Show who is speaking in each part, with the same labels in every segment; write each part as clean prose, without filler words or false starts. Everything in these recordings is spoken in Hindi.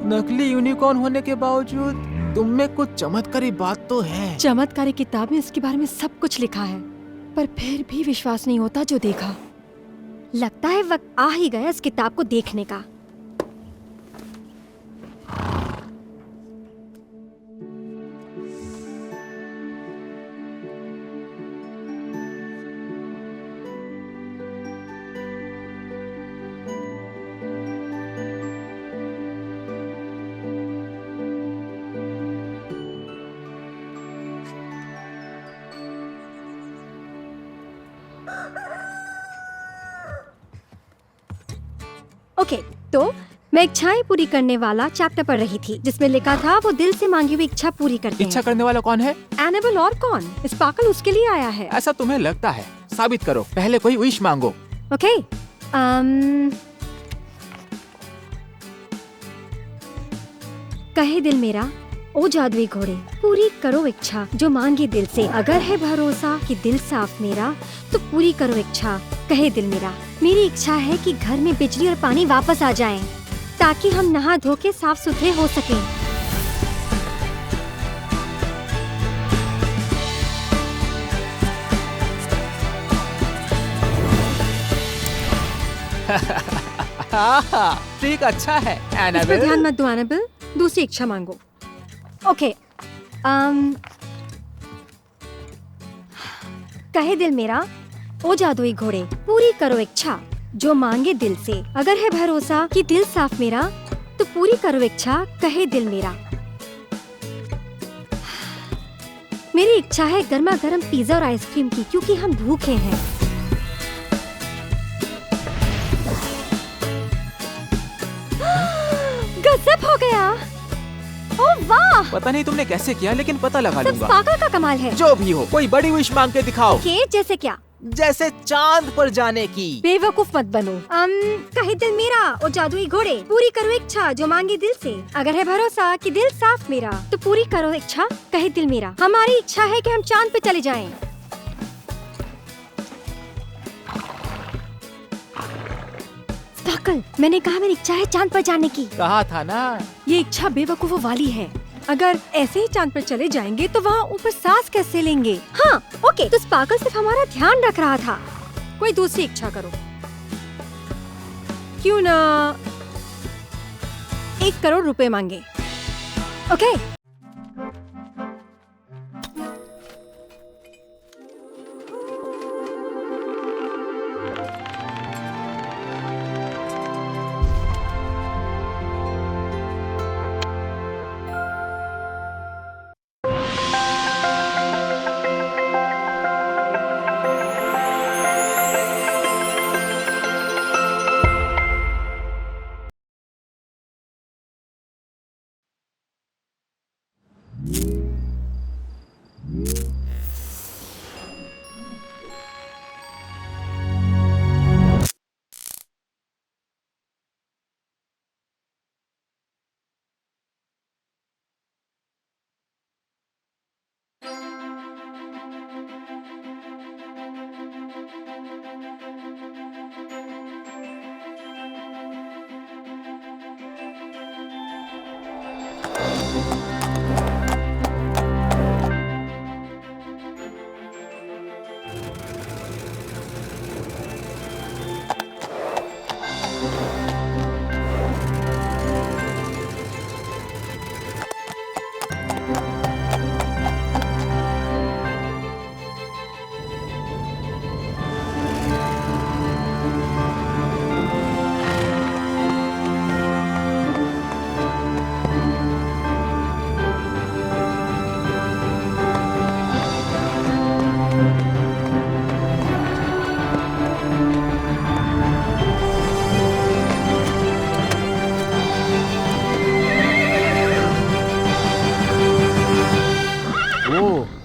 Speaker 1: नकली यूनिकॉर्न होने के बावजूद तुम में कुछ चमत्कारी बात तो है।
Speaker 2: चमत्कारी किताब में इसके बारे में सब कुछ लिखा है, पर फिर भी विश्वास नहीं होता जो देखा। लगता है वक्त आ ही गया इस किताब को देखने का। ओके, तो मैं इच्छाएं पूरी करने वाला चैप्टर पढ़ रही थी, जिसमें लिखा था वो दिल से मांगी हुई इच्छा पूरी करते हैं।
Speaker 1: इच्छा करने वाला कौन है?
Speaker 2: एनाबेल और कौन? स्पार्कल उसके लिए आया है।
Speaker 1: ऐसा तुम्हें लगता है? साबित करो। पहले कोई विश मांगो।
Speaker 2: ओके, कहे दिल मेरा, ओ जादुई घोड़े, पूरी करो इच्छा जो मांगी दिल से। अगर है भरोसा कि दिल साफ मेरा, तो पूरी करो इच्छा, कहे दिल मेरा। मेरी इच्छा है कि घर में बिजली और पानी वापस आ जाएं, ताकि हम नहा धो के साफ सुथरे हो सकें।
Speaker 1: ठीक, अच्छा है
Speaker 2: इस पर
Speaker 1: एनाबेल।
Speaker 2: ध्यान मत दो एनाबेल, दूसरी इच्छा मांगो। ओके, कहे दिल मेरा, ओ जादुई घोड़े, पूरी करो इच्छा जो मांगे दिल से। अगर है भरोसा कि दिल साफ मेरा, तो पूरी करो इच्छा, कहे दिल मेरा। मेरी इच्छा है गर्मा गर्म पिज्जा और आइसक्रीम की, क्योंकि हम भूखे हैं। गजब हो गया। ओह वाह,
Speaker 1: पता नहीं तुमने कैसे किया, लेकिन पता लगा
Speaker 2: सब
Speaker 1: लूंगा।
Speaker 2: स्पार्कल का कमाल है।
Speaker 1: जो भी हो, कोई बड़ी विश मांग के दिखाओ।
Speaker 2: के जैसे क्या?
Speaker 1: जैसे चांद पर जाने की।
Speaker 2: बेवकूफ मत बनो। कहे दिल मेरा, ओ जादुई घोड़े, पूरी करो इच्छा जो मांगी दिल से। अगर है भरोसा कि दिल साफ मेरा, तो पूरी करो इच्छा, कहे दिल मेरा। हमारी इच्छा है कि हम चांद पे चले जाएं। स्पार्कल, मैंने कहा मेरी इच्छा है चांद पर जाने की।
Speaker 1: कहा था ना।
Speaker 2: ये इच्छा बेवकूफों वाली है। अगर ऐसे ही चांद पर चले जाएंगे तो वहाँ ऊपर सांस कैसे लेंगे? हाँ, ओके, तो स्पार्कल सिर्फ हमारा ध्यान रख रहा था। कोई दूसरी इच्छा करो। क्यों ना 1 करोड़ रुपए मांगे? ओके,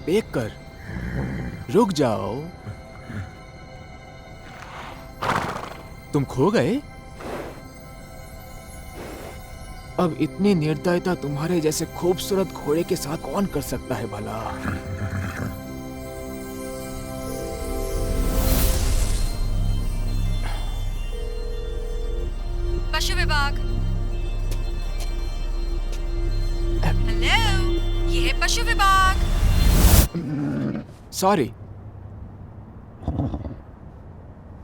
Speaker 1: देख कर रुक जाओ। तुम खो गए? अब इतनी निर्दयता तुम्हारे जैसे खूबसूरत घोड़े के साथ कौन कर सकता है भला?
Speaker 2: पशु विभाग, पशु विभाग।
Speaker 1: सॉरी,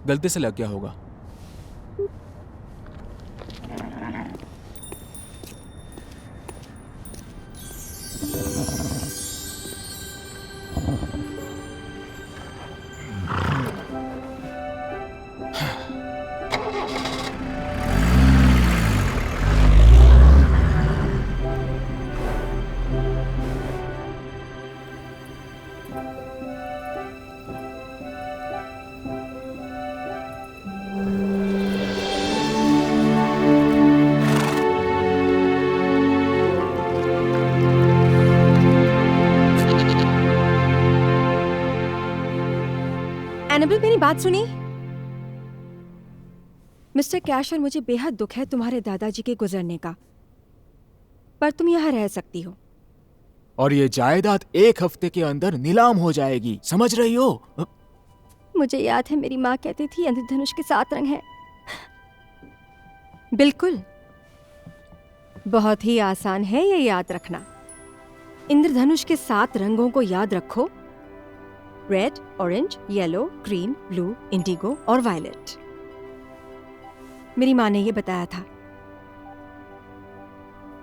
Speaker 1: गलती से लग गया होगा।
Speaker 2: एनाबेल, मेरी बात सुनी। मिस्टर कैश, और मुझे बेहद दुख है तुम्हारे दादाजी के गुजरने का, पर तुम यहाँ रह सकती हो।
Speaker 1: और ये जायदाद 1 हफ्ते के अंदर नीलाम हो जाएगी, समझ रही हो?
Speaker 2: मुझे याद है मेरी माँ कहती थी इंद्रधनुष के 7 रंग हैं। बिल्कुल, बहुत ही आसान है ये याद रखना। इंद्रधनुष के 7 रंगों को याद रखो: red, orange, yellow, green, blue, Indigo और वायलेट। मेरी माँ ने ये बताया था।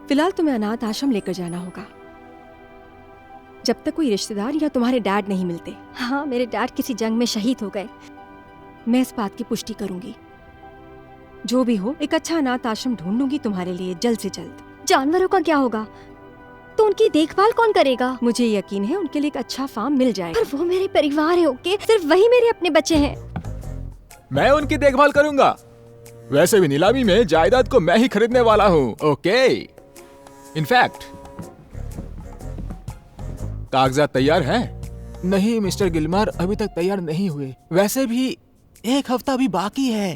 Speaker 2: फिलहाल तुम्हें अनाथ आश्रम लेकर जाना होगा जब तक कोई रिश्तेदार या तुम्हारे डैड नहीं मिलते। हाँ, मेरे डैड किसी जंग में शहीद हो गए। मैं इस बात की पुष्टि करूंगी। जो भी हो, एक अच्छा अनाथ आश्रम ढूंढूंगी तुम्हारे लिए जल्द से जल्द। जानवरों का क्या होगा? तो उनकी देखभाल कौन करेगा? मुझे यकीन है उनके लिए एक अच्छा फार्म मिल जाएगा। पर वो मेरे परिवार है, ओके? सिर्फ वही मेरे अपने बच्चे हैं।
Speaker 1: मैं उनकी देखभाल करूंगा। वैसे भी नीलामी में जायदाद को मैं ही खरीदने वाला हूँ, ओके? इनफैक्ट कागजात तैयार हैं? नहीं मिस्टर गिलमर, अभी तक तैयार नहीं हुए। वैसे भी 1 हफ्ता भी बाकी है।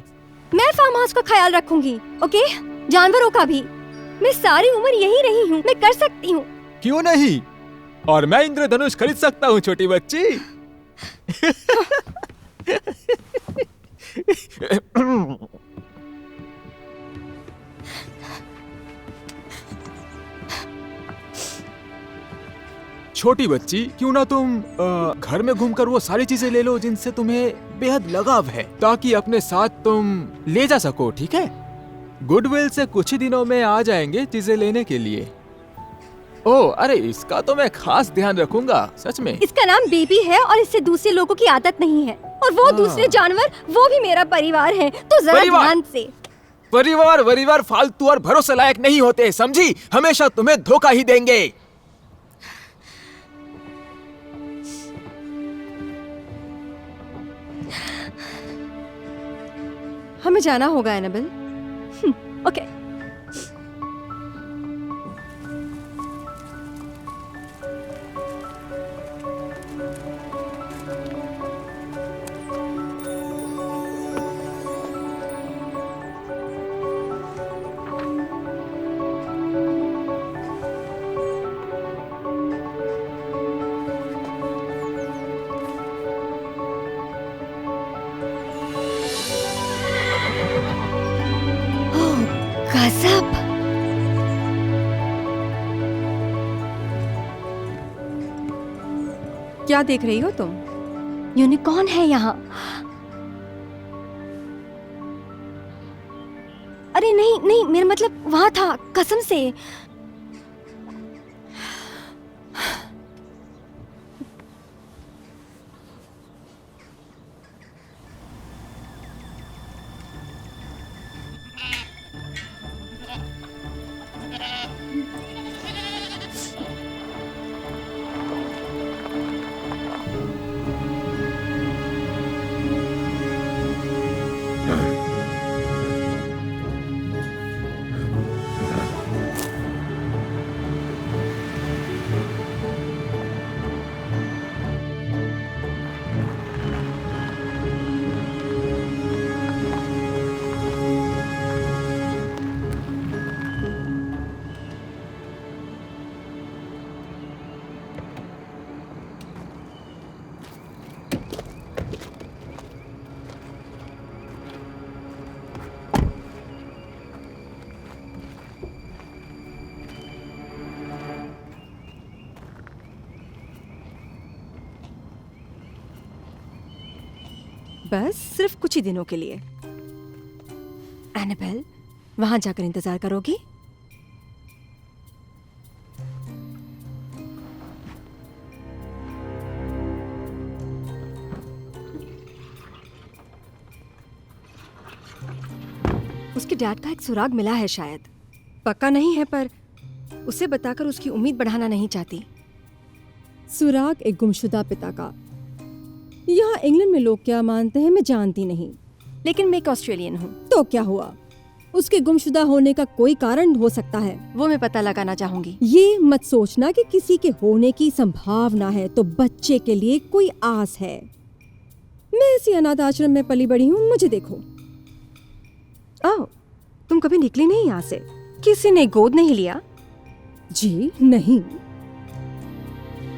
Speaker 2: मैं फार्म हाउस का ख्याल रखूंगी, ओके? जानवरों का भी। मैं सारी उम्र यही रही हूँ, मैं कर सकती हूँ।
Speaker 1: क्यों नहीं? और मैं इंद्रधनुष खरीद सकता हूँ, छोटी बच्ची। छोटी बच्ची, क्यों ना तुम घर में घूमकर वो सारी चीजें ले लो जिनसे तुम्हें बेहद लगाव है, ताकि अपने साथ तुम ले जा सको, ठीक है? गुडविल से कुछ ही दिनों में आ जाएंगे चीजें लेने के लिए। ओह, अरे इसका तो मैं खास ध्यान रखूंगा, सच में।
Speaker 2: इसका नाम बेबी है और इससे दूसरे लोगों की आदत नहीं है। और वो दूसरे जानवर, वो भी मेरा परिवार है, तो जरा ध्यान से।
Speaker 1: परिवार फालतू और भरोसे लायक नहीं होते, समझी? हमेशा तुम्हें धोखा ही देंगे।
Speaker 2: हमें जाना होगा एनाबेल। ओके। गजब। क्या देख रही हो तुम? यूनिकॉर्न है यहाँ। अरे नहीं नहीं, मेरा मतलब वहां था, कसम से।
Speaker 3: बस सिर्फ कुछ ही दिनों के लिए। एनाबेल, वहां जाकर इंतजार करोगी? उसके डैड का एक सुराग मिला है शायद, पक्का नहीं है, पर उसे बताकर उसकी उम्मीद बढ़ाना नहीं चाहती।
Speaker 4: सुराग एक गुमशुदा पिता का। यहाँ इंग्लैंड में लोग क्या मानते हैं मैं जानती नहीं।
Speaker 3: लेकिन मैं एक ऑस्ट्रेलियन हूँ।
Speaker 4: तो क्या हुआ? उसके गुमशुदा होने का कोई कारण हो सकता है।
Speaker 3: वो मैं पता लगाना चाहूंगी।
Speaker 4: ये मत सोचना कि किसी के होने की संभावना है तो बच्चे के लिए कोई आस है। मैं इसी अनाथ आश्रम में पली बड़ी हूँ, मुझे देखो।
Speaker 3: ओह, तुम कभी निकली नहीं यहाँ से? किसी ने गोद नहीं लिया?
Speaker 4: जी नहीं,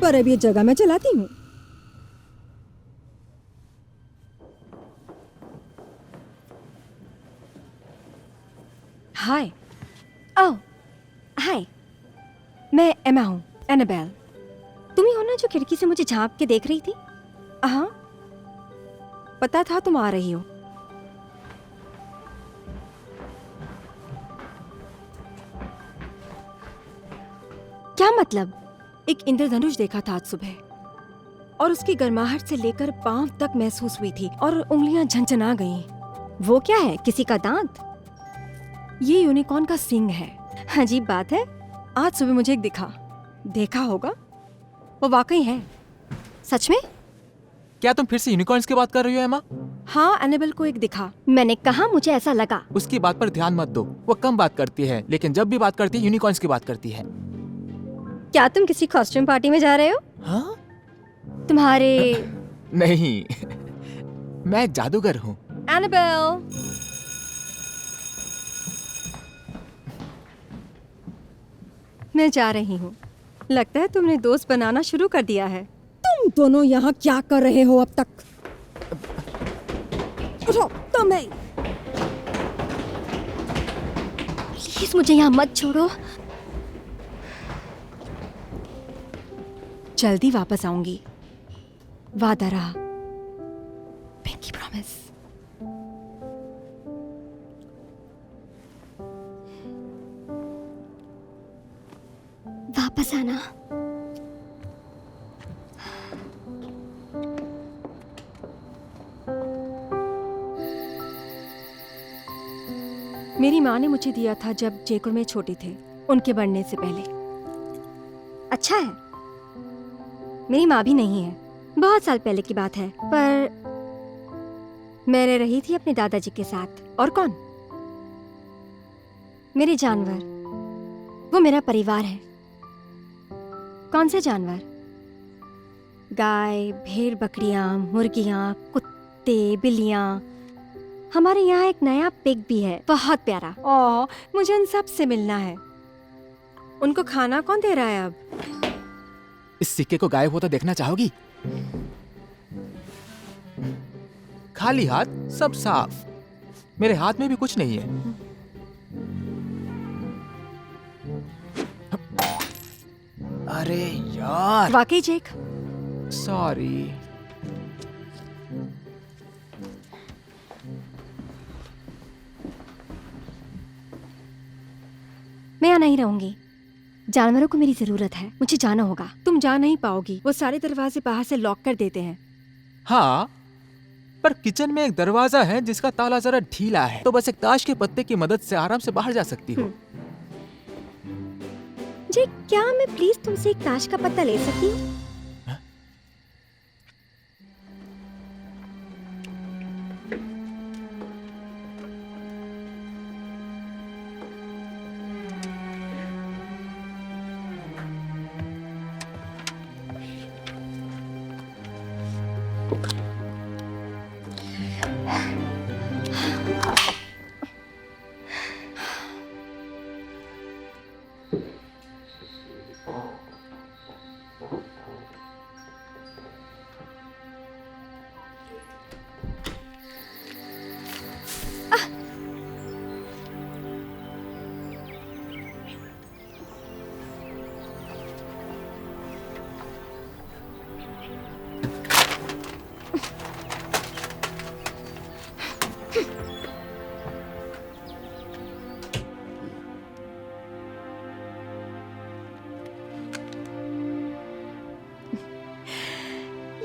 Speaker 4: पर अब ये जगह मैं चलाती हूँ।
Speaker 3: हाय। ओह, हाय। मैं एमा हूँ, एनाबेल।
Speaker 2: तुम ही हो ना जो खिड़की से मुझे झांक के देख रही थी?
Speaker 3: हाँ, पता था तुम आ रही हो।
Speaker 2: क्या मतलब?
Speaker 3: एक इंद्रधनुष देखा था आज सुबह, और उसकी गर्माहट से लेकर पांव तक महसूस हुई थी और उंगलियां झंझना गईं।
Speaker 2: वो क्या है, किसी का दांत?
Speaker 3: ये यूनिकॉर्न का सींग है।
Speaker 2: अजीब बात है।
Speaker 3: आज सुबह मुझे एक देखा होगा, वो वाकई है।
Speaker 2: सच में?
Speaker 1: क्या तुम फिर से यूनिकॉर्न्स की बात कर रही हो एमा?
Speaker 3: हाँ, एनाबेल को एक दिखा।
Speaker 2: मैंने कहा मुझे ऐसा लगा।
Speaker 1: उसकी बात पर ध्यान मत दो, वो कम बात करती है, लेकिन जब भी बात करती है यूनिकॉर्न्स की बात करती है।
Speaker 2: क्या तुम किसी कॉस्ट्यूम पार्टी में जा रहे हो?
Speaker 1: हाँ?
Speaker 2: तुम्हारे
Speaker 1: नहीं, मैं जादूगर हूँ।
Speaker 3: एनाबेल, मैं जा रही हूँ। लगता है तुमने दोस्त बनाना शुरू कर दिया है।
Speaker 4: तुम दोनों यहाँ क्या कर रहे हो अब तक? उठो, तुम्हें।
Speaker 2: प्लीज मुझे यहाँ मत छोड़ो।
Speaker 3: जल्दी वापस आऊंगी, वादा रहा। Pinky promise.
Speaker 2: वापस आना।
Speaker 3: मेरी माँ ने मुझे दिया था जब जयपुर में छोटे थे, उनके बढ़ने से पहले।
Speaker 2: अच्छा है, मेरी माँ भी नहीं है, बहुत साल पहले की बात है, पर मैंने रही थी अपने दादाजी के साथ।
Speaker 3: और कौन?
Speaker 2: मेरे जानवर, वो मेरा परिवार है।
Speaker 3: कौन से जानवर?
Speaker 2: गाय, भेड़, बकरियां, मुर्गियां, कुत्ते, बिल्लियां। हमारे यहाँ एक नया पिग भी है, बहुत प्यारा।
Speaker 3: ओह, मुझे उन सब से मिलना है। उनको खाना कौन दे रहा है अब?
Speaker 1: इस सिक्के को गायब होता देखना चाहोगी? खाली हाथ, सब साफ। मेरे हाथ में भी कुछ नहीं है। अरे यार,
Speaker 3: वाकई जेक?
Speaker 1: सॉरी।
Speaker 2: मैं यहाँ नहीं रहूंगी, जानवरों को मेरी जरूरत है, मुझे जाना होगा।
Speaker 3: तुम जा नहीं पाओगी, वो सारे दरवाजे बाहर से लॉक कर देते हैं।
Speaker 1: हाँ, पर किचन में एक दरवाजा है जिसका ताला जरा ढीला है, तो बस एक ताश के पत्ते की मदद से आराम से बाहर जा सकती हो।
Speaker 2: जी, क्या मैं प्लीज तुमसे एक ताश का पत्ता ले सकती हूँ?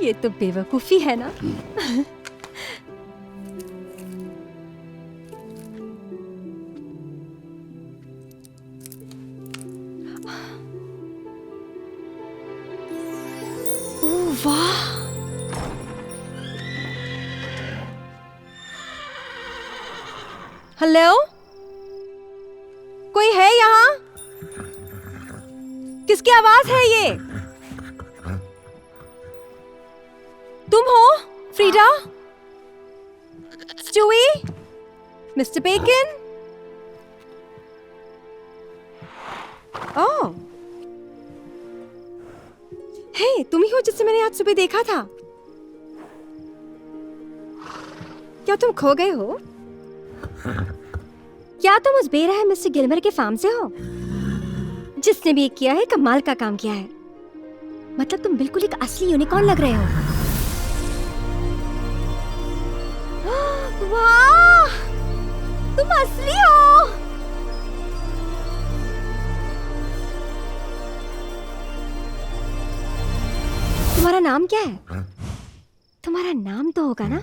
Speaker 2: ये तो बेवकूफी है ना। ओह वाह,
Speaker 3: हेलो, कोई है यहाँ? किसकी आवाज है ये? तुम हो Frida? Stewie? Mister Bacon? Oh, hey, तुम ही हो जिससे मैंने आज सुबह देखा था।
Speaker 2: क्या तुम खो गए हो? क्या तुम उस बेरहम मिस्टर गिलमर के फार्म से हो? जिसने भी ये किया है कमाल का काम किया है। मतलब तुम बिल्कुल एक असली यूनिकॉर्न लग रहे हो। वाह, तुम असली हो। तुम्हारा नाम क्या है? तुम्हारा नाम तो होगा ना?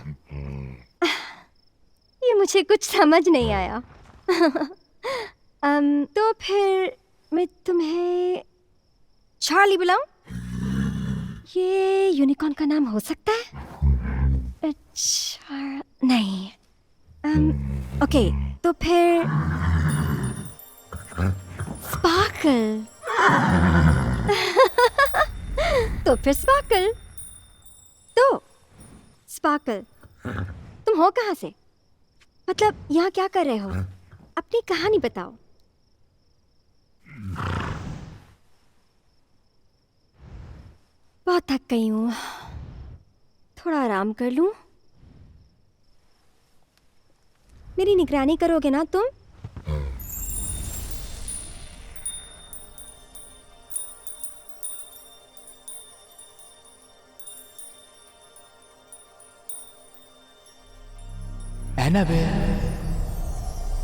Speaker 2: ये मुझे कुछ समझ नहीं आया। तो फिर मैं तुम्हें चार्ली बुलाऊं? ये यूनिकॉर्न का नाम हो सकता है? अच्छा नहीं। ओके, तो फिर स्पार्कल। तो फिर स्पार्कल। तो स्पार्कल, तुम हो कहाँ से? मतलब यहाँ क्या कर रहे हो? अपनी कहानी बताओ। बहुत थक गई हूँ, थोड़ा आराम कर लूं। मेरी निगरानी करोगे ना तुम?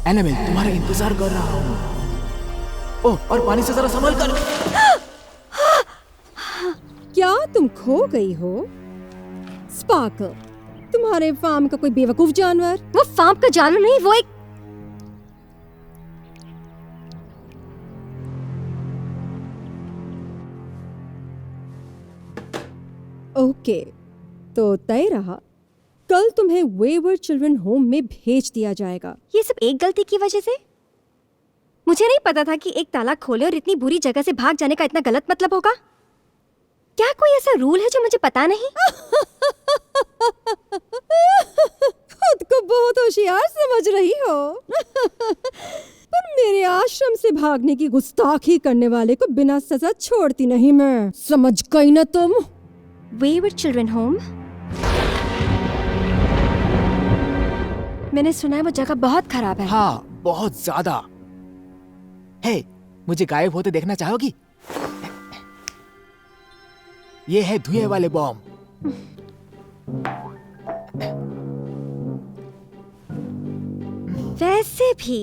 Speaker 1: एनाबेल, तुम्हारा इंतजार कर रहा हूँ। ओह, और पानी से जरा संभल कर।
Speaker 4: क्या तुम खो गई हो? स्पार्कल, तुम्हारे फार्म का कोई बेवकूफ जानवर?
Speaker 2: वो फार्म का जानवर नहीं, वो एक
Speaker 4: ओके, तो तय रहा, कल तुम्हें वेवर्ड चिल्ड्रन होम में भेज दिया जाएगा।
Speaker 2: ये सब एक गलती की वजह से? मुझे नहीं पता था कि एक ताला खोले और इतनी बुरी जगह से भाग जाने का इतना गलत मतलब होगा। क्या कोई ऐसा रूल है जो मुझे पता नहीं?
Speaker 4: खुद को बहुत होशियार समझ रही हो। पर मेरे आश्रम से भागने की गुस्ताखी करने वाले को बिना सजा छोड़ती नहीं मैं, समझ गई ना तुम?
Speaker 2: Wayward children home? मैंने सुना है वो जगह बहुत खराब है।
Speaker 1: हाँ, बहुत ज्यादा। हे, मुझे गायब होते देखना चाहोगी? ये है धुएं वाले बॉम्ब।
Speaker 2: वैसे भी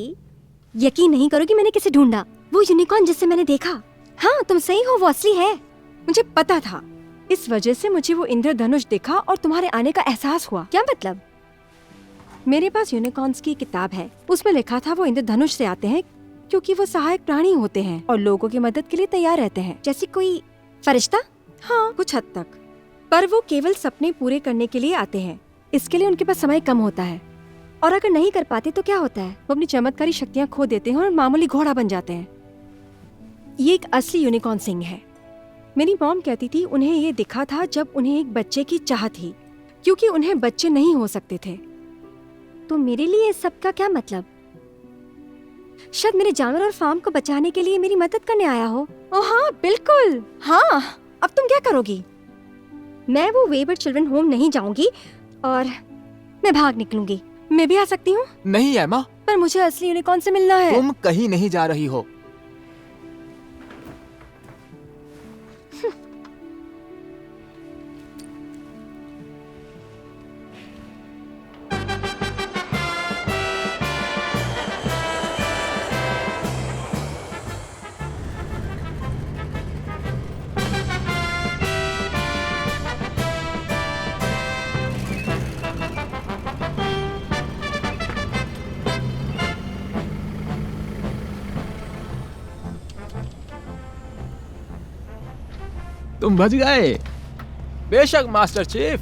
Speaker 2: यकीन नहीं करोगी मैंने किसे ढूंढा। वो यूनिकॉर्न जिससे मैंने देखा। हाँ, तुम सही हो, वो असली है।
Speaker 3: मुझे पता था, इस वजह से मुझे वो इंद्रधनुष दिखा और तुम्हारे आने का एहसास हुआ।
Speaker 2: क्या मतलब?
Speaker 3: मेरे पास यूनिकॉर्न्स की किताब है, उसमें लिखा था वो इंद्रधनुष से आते हैं क्योंकि वो सहायक प्राणी होते हैं और लोगों की मदद के लिए तैयार रहते हैं।
Speaker 2: जैसे कोई फरिश्ता?
Speaker 3: हाँ, कुछ हद तक। पर वो केवल सपने पूरे करने के लिए आते हैं, इसके लिए उनके पास समय कम होता है।
Speaker 2: और अगर नहीं कर पाते तो क्या होता है?
Speaker 3: वो अपनी चमत्कारी शक्तियाँ खो देते हैं और मामूली घोड़ा बन जाते हैं। ये एक असली यूनिकॉर्न सिंह है। मेरी मॉम कहती थी उन्हें ये दिखा था जब उन्हें एक बच्चे की चाह थी, क्योंकि उन्हें बच्चे नहीं हो सकते थे।
Speaker 2: तो मेरे लिए इस सब का क्या मतलब? शायद मेरे जानवर और फार्म को बचाने के लिए मेरी मदद करने आया हो।
Speaker 3: ओह हाँ, बिल्कुल। हाँ, अब तुम क्या करोगी?
Speaker 2: मैं वो वेवर्ड चिल्ड्रन होम नहीं जाऊंगी और मैं भाग निकलूंगी।
Speaker 3: मैं भी आ सकती हूँ?
Speaker 1: नहीं एमा,
Speaker 3: पर मुझे असली यूनिकॉर्न से मिलना है।
Speaker 1: तुम कहीं नहीं जा रही हो। तुम बच गए। बेशक मास्टर चीफ,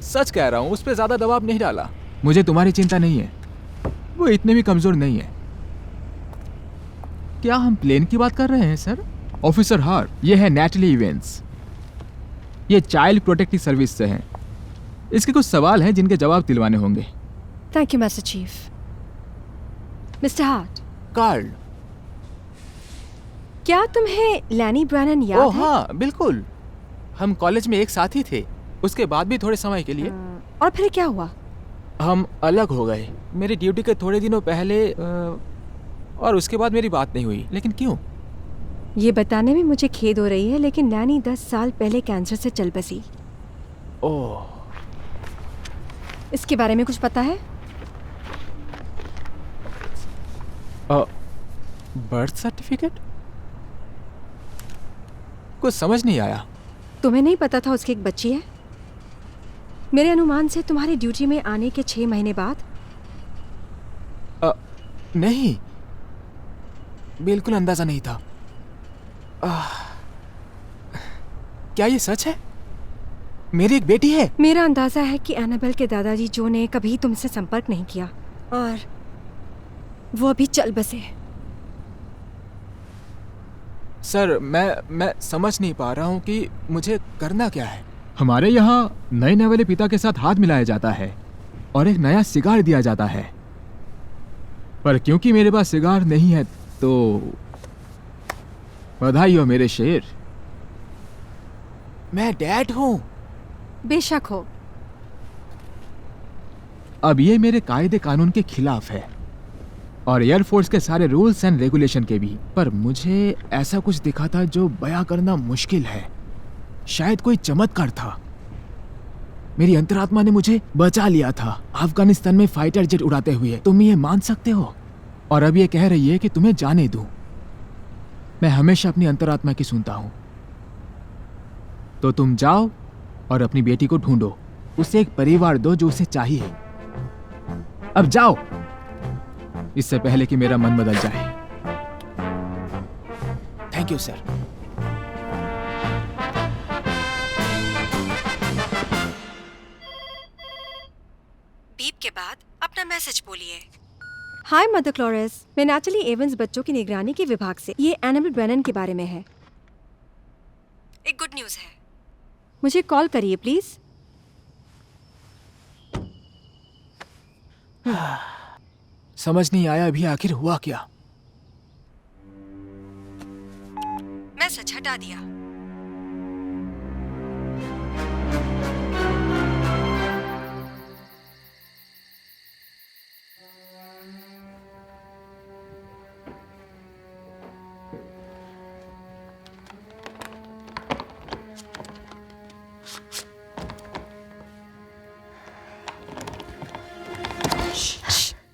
Speaker 1: सच कह रहा हूँ, उस पर ज्यादा दबाव नहीं डाला। मुझे तुम्हारी चिंता नहीं है, वो इतने भी कमजोर नहीं है। क्या हम प्लेन की बात कर रहे हैं सर? ऑफिसर हार, ये है नैटली इवेंट्स, ये चाइल्ड प्रोटेक्टिव सर्विस से हैं। इसके कुछ सवाल हैं जिनके जवाब दिलवाने होंगे।
Speaker 3: Thank you master chief. Mister Hart,
Speaker 1: Carl.
Speaker 3: क्या तुम्हें लैनी ब्रैनन याद
Speaker 1: ओह
Speaker 3: है?
Speaker 1: हाँ, बिल्कुल। हम कॉलेज में एक साथ ही थे, उसके बाद भी थोड़े समय के लिए
Speaker 3: और फिर क्या हुआ?
Speaker 1: हम अलग हो गए। मेरी ड्यूटी के थोड़े दिनों पहले और उसके बाद मेरी बात नहीं हुई। लेकिन क्यों?
Speaker 3: ये बताने में मुझे खेद हो रही है, लेकिन लैनी 10 साल पहले कैंसर से चल बसी।
Speaker 1: ओह,
Speaker 3: इसके बारे में कुछ पता है?
Speaker 1: Birth certificate? कुछ समझ नहीं आया।
Speaker 3: तुम्हें नहीं पता था उसकी एक बच्ची है? मेरे अनुमान से तुम्हारी ड्यूटी में आने के 6 महीने बाद।
Speaker 1: नहीं, बिल्कुल अंदाजा नहीं था। क्या ये सच है? मेरी एक बेटी है।
Speaker 3: मेरा अंदाजा है कि एनाबेल के दादाजी जो ने कभी तुमसे संपर्क नहीं किया और वो अभी चल बसे।
Speaker 1: सर, मैं समझ नहीं पा रहा हूँ कि मुझे करना क्या है। हमारे यहाँ नए नवेले पिता के साथ हाथ मिलाया जाता है और एक नया सिगार दिया जाता है, पर क्योंकि मेरे पास सिगार नहीं है तो बधाई हो मेरे शेर। मैं डैड हूँ।
Speaker 3: बेशक हो।
Speaker 1: अब ये मेरे कायदे कानून के खिलाफ है और एयरफोर्स के सारे रूल्स एंड रेगुलेशन के भी, पर मुझे ऐसा कुछ दिखा था जो बयां करना मुश्किल है। शायद कोई चमत्कार था। मेरी अंतरात्मा ने मुझे बचा लिया था अफगानिस्तान में फाइटर जेट उड़ाते हुए। तुम ये मान सकते हो? और अब ये कह रही है कि तुम्हें जाने दूं। मैं हमेशा अपनी अंतरात्मा की सुनता हूं। तो तुम जाओ और अपनी बेटी को ढूंढो, उसे एक परिवार दो जो उसे चाहिए। अब जाओ, इससे पहले कि मेरा मन बदल जाए। Thank you sir.
Speaker 3: बीप के बाद अपना मैसेज बोलिए। हाय मदर क्लोरेस, मैं नैटली एवंस बच्चों की निगरानी के विभाग से। ये एनाबेल ब्रैनन के बारे में है। एक गुड न्यूज़ है। मुझे कॉल करिए प्लीज।
Speaker 1: समझ नहीं आया अभी आखिर हुआ क्या।
Speaker 3: मैसेज हटा दिया।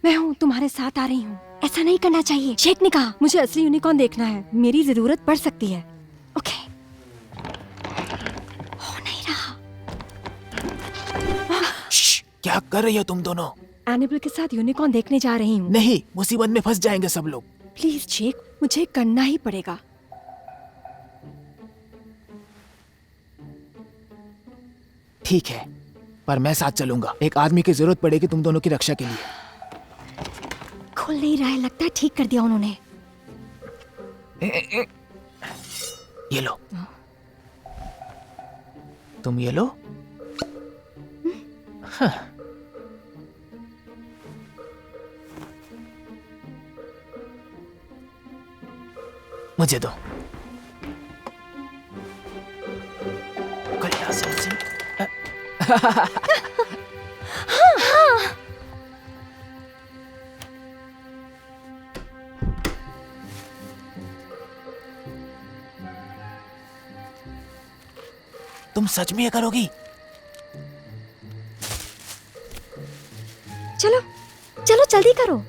Speaker 3: मैं हूँ, तुम्हारे साथ आ रही हूँ।
Speaker 2: ऐसा नहीं करना चाहिए, शेख ने कहा।
Speaker 3: मुझे असली यूनिकॉर्न देखना है, मेरी जरूरत पड़ सकती है।
Speaker 2: ओके, हो नहीं रहा।
Speaker 1: क्या कर रही हो तुम दोनों?
Speaker 3: एनाबेल के साथ यूनिकॉर्न देखने जा रही हूँ।
Speaker 1: नहीं, मुसीबत में फंस जाएंगे सब लोग।
Speaker 3: प्लीज शेख, मुझे करना ही पड़ेगा।
Speaker 1: ठीक है, पर मैं साथ चलूंगा। एक आदमी की जरूरत पड़ेगी तुम दोनों की रक्षा के लिए।
Speaker 2: खुल नहीं रहा है, लगता है ठीक कर दिया उन्होंने।
Speaker 1: ये लो, तुम ये लो। हाँ। मुझे दो। कलिया से तुम सच में ये करोगी?
Speaker 2: चलो चलो जल्दी करो।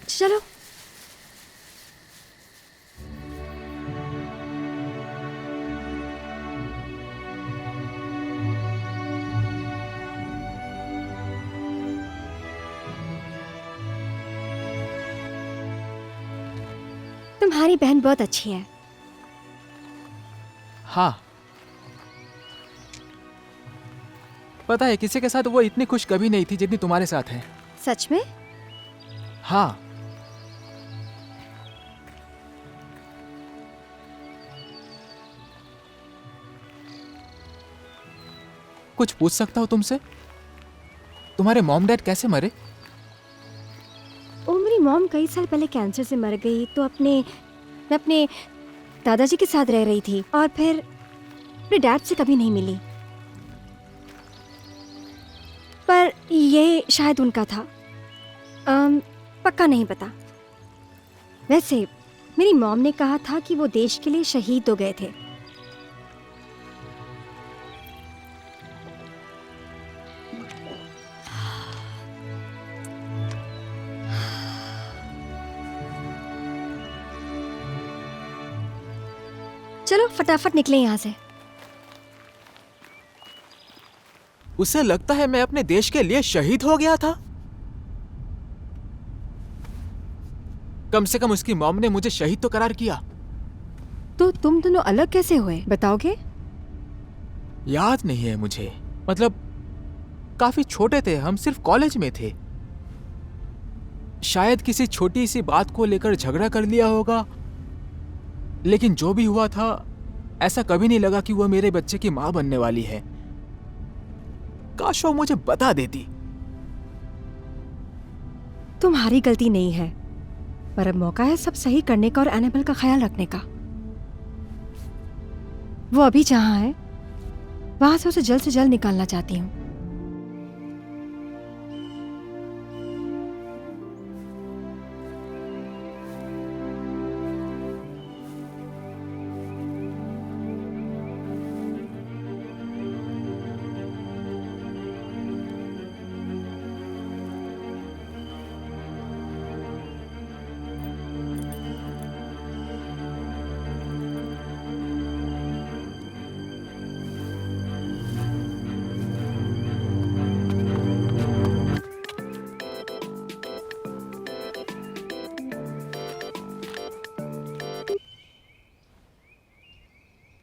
Speaker 2: चलो तुम्हारी बहन बहुत अच्छी है।
Speaker 1: हाँ, पता है किसी के साथ वो इतनी खुश कभी नहीं थी जितनी तुम्हारे साथ है।
Speaker 2: सच में?
Speaker 1: हाँ, कुछ पूछ सकता हूँ तुमसे? तुम्हारे मॉम डैड कैसे मरे?
Speaker 2: ओ, मेरी मॉम कई साल पहले कैंसर से मर गई, तो मैं अपने दादाजी के साथ रह रही थी और फिर अपने डैड से कभी नहीं मिली। पर ये शायद उनका था, पक्का नहीं पता। वैसे मेरी मॉम ने कहा था कि वो देश के लिए शहीद हो गए थे। चलो फटाफट निकले यहाँ से।
Speaker 1: उसे लगता है मैं अपने देश के लिए शहीद हो गया था। कम से कम उसकी मॉम ने मुझे शहीद तो करार किया।
Speaker 3: तो तुम दोनों अलग कैसे हुए, बताओगे?
Speaker 1: याद नहीं है मुझे, मतलब काफी छोटे थे हम, सिर्फ कॉलेज में थे। शायद किसी छोटी सी बात को लेकर झगड़ा कर लिया होगा, लेकिन जो भी हुआ था ऐसा कभी नहीं लगा कि वह मेरे बच्चे की मां बनने वाली है। काश वो मुझे बता देती।
Speaker 3: तुम्हारी गलती नहीं है, पर अब मौका है सब सही करने का और एनाबेल का ख्याल रखने का। वो अभी जहां है वहां से उसे जल्द से जल्द निकालना चाहती हूँ।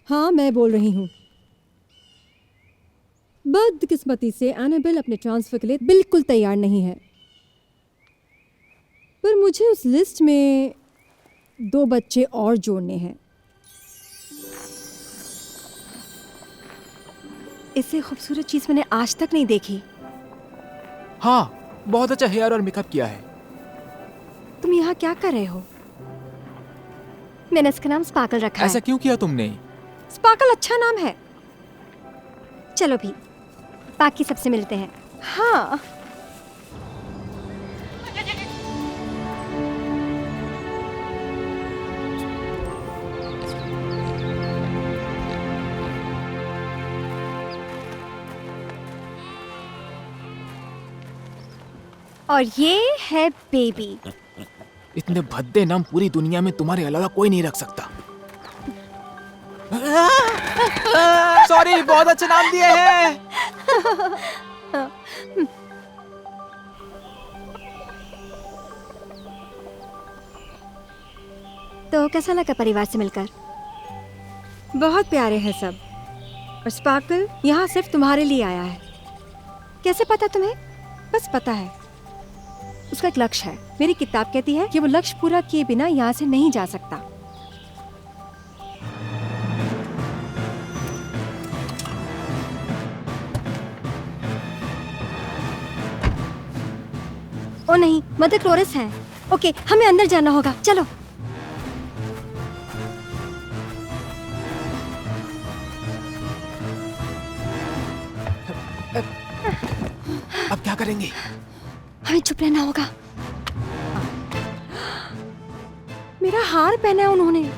Speaker 4: हाँ, मैं बोल रही हूँ। बदकिस्मती से एनाबेल अपने ट्रांसफर के लिए बिल्कुल तैयार नहीं है, पर मुझे उस लिस्ट में 2 बच्चे और जोड़ने हैं।
Speaker 3: इससे खूबसूरत चीज मैंने आज तक नहीं देखी।
Speaker 1: हाँ, बहुत अच्छा हेयर और मेकअप किया है।
Speaker 3: तुम यहाँ क्या कर रहे हो?
Speaker 2: मैंने इसका नाम स्पार्कल रखा
Speaker 1: ऐसा
Speaker 2: है।
Speaker 1: क्यों किया तुमने?
Speaker 3: स्पार्कल अच्छा नाम है।
Speaker 2: चलो भी, बाकी सबसे मिलते हैं।
Speaker 3: हाँ,
Speaker 2: और ये है बेबी।
Speaker 1: इतने भद्दे नाम पूरी दुनिया में तुम्हारे अलावा कोई नहीं रख सकता। सॉरी, बहुत अच्छे नाम दिए हैं।
Speaker 2: तो कैसा लगा परिवार से मिलकर?
Speaker 3: बहुत प्यारे हैं सब। और स्पार्कल यहाँ सिर्फ तुम्हारे लिए आया है।
Speaker 2: कैसे पता तुम्हें?
Speaker 3: बस पता है, उसका एक लक्ष्य है। मेरी किताब कहती है कि वो लक्ष्य पूरा किए बिना यहाँ से नहीं जा सकता।
Speaker 2: ओ नहीं, मदर क्लोरस है। ओके, हमें अंदर जाना होगा, चलो।
Speaker 1: अब क्या करेंगे?
Speaker 2: हमें चुप रहना होगा।
Speaker 3: मेरा हार पहना है उन्होंने।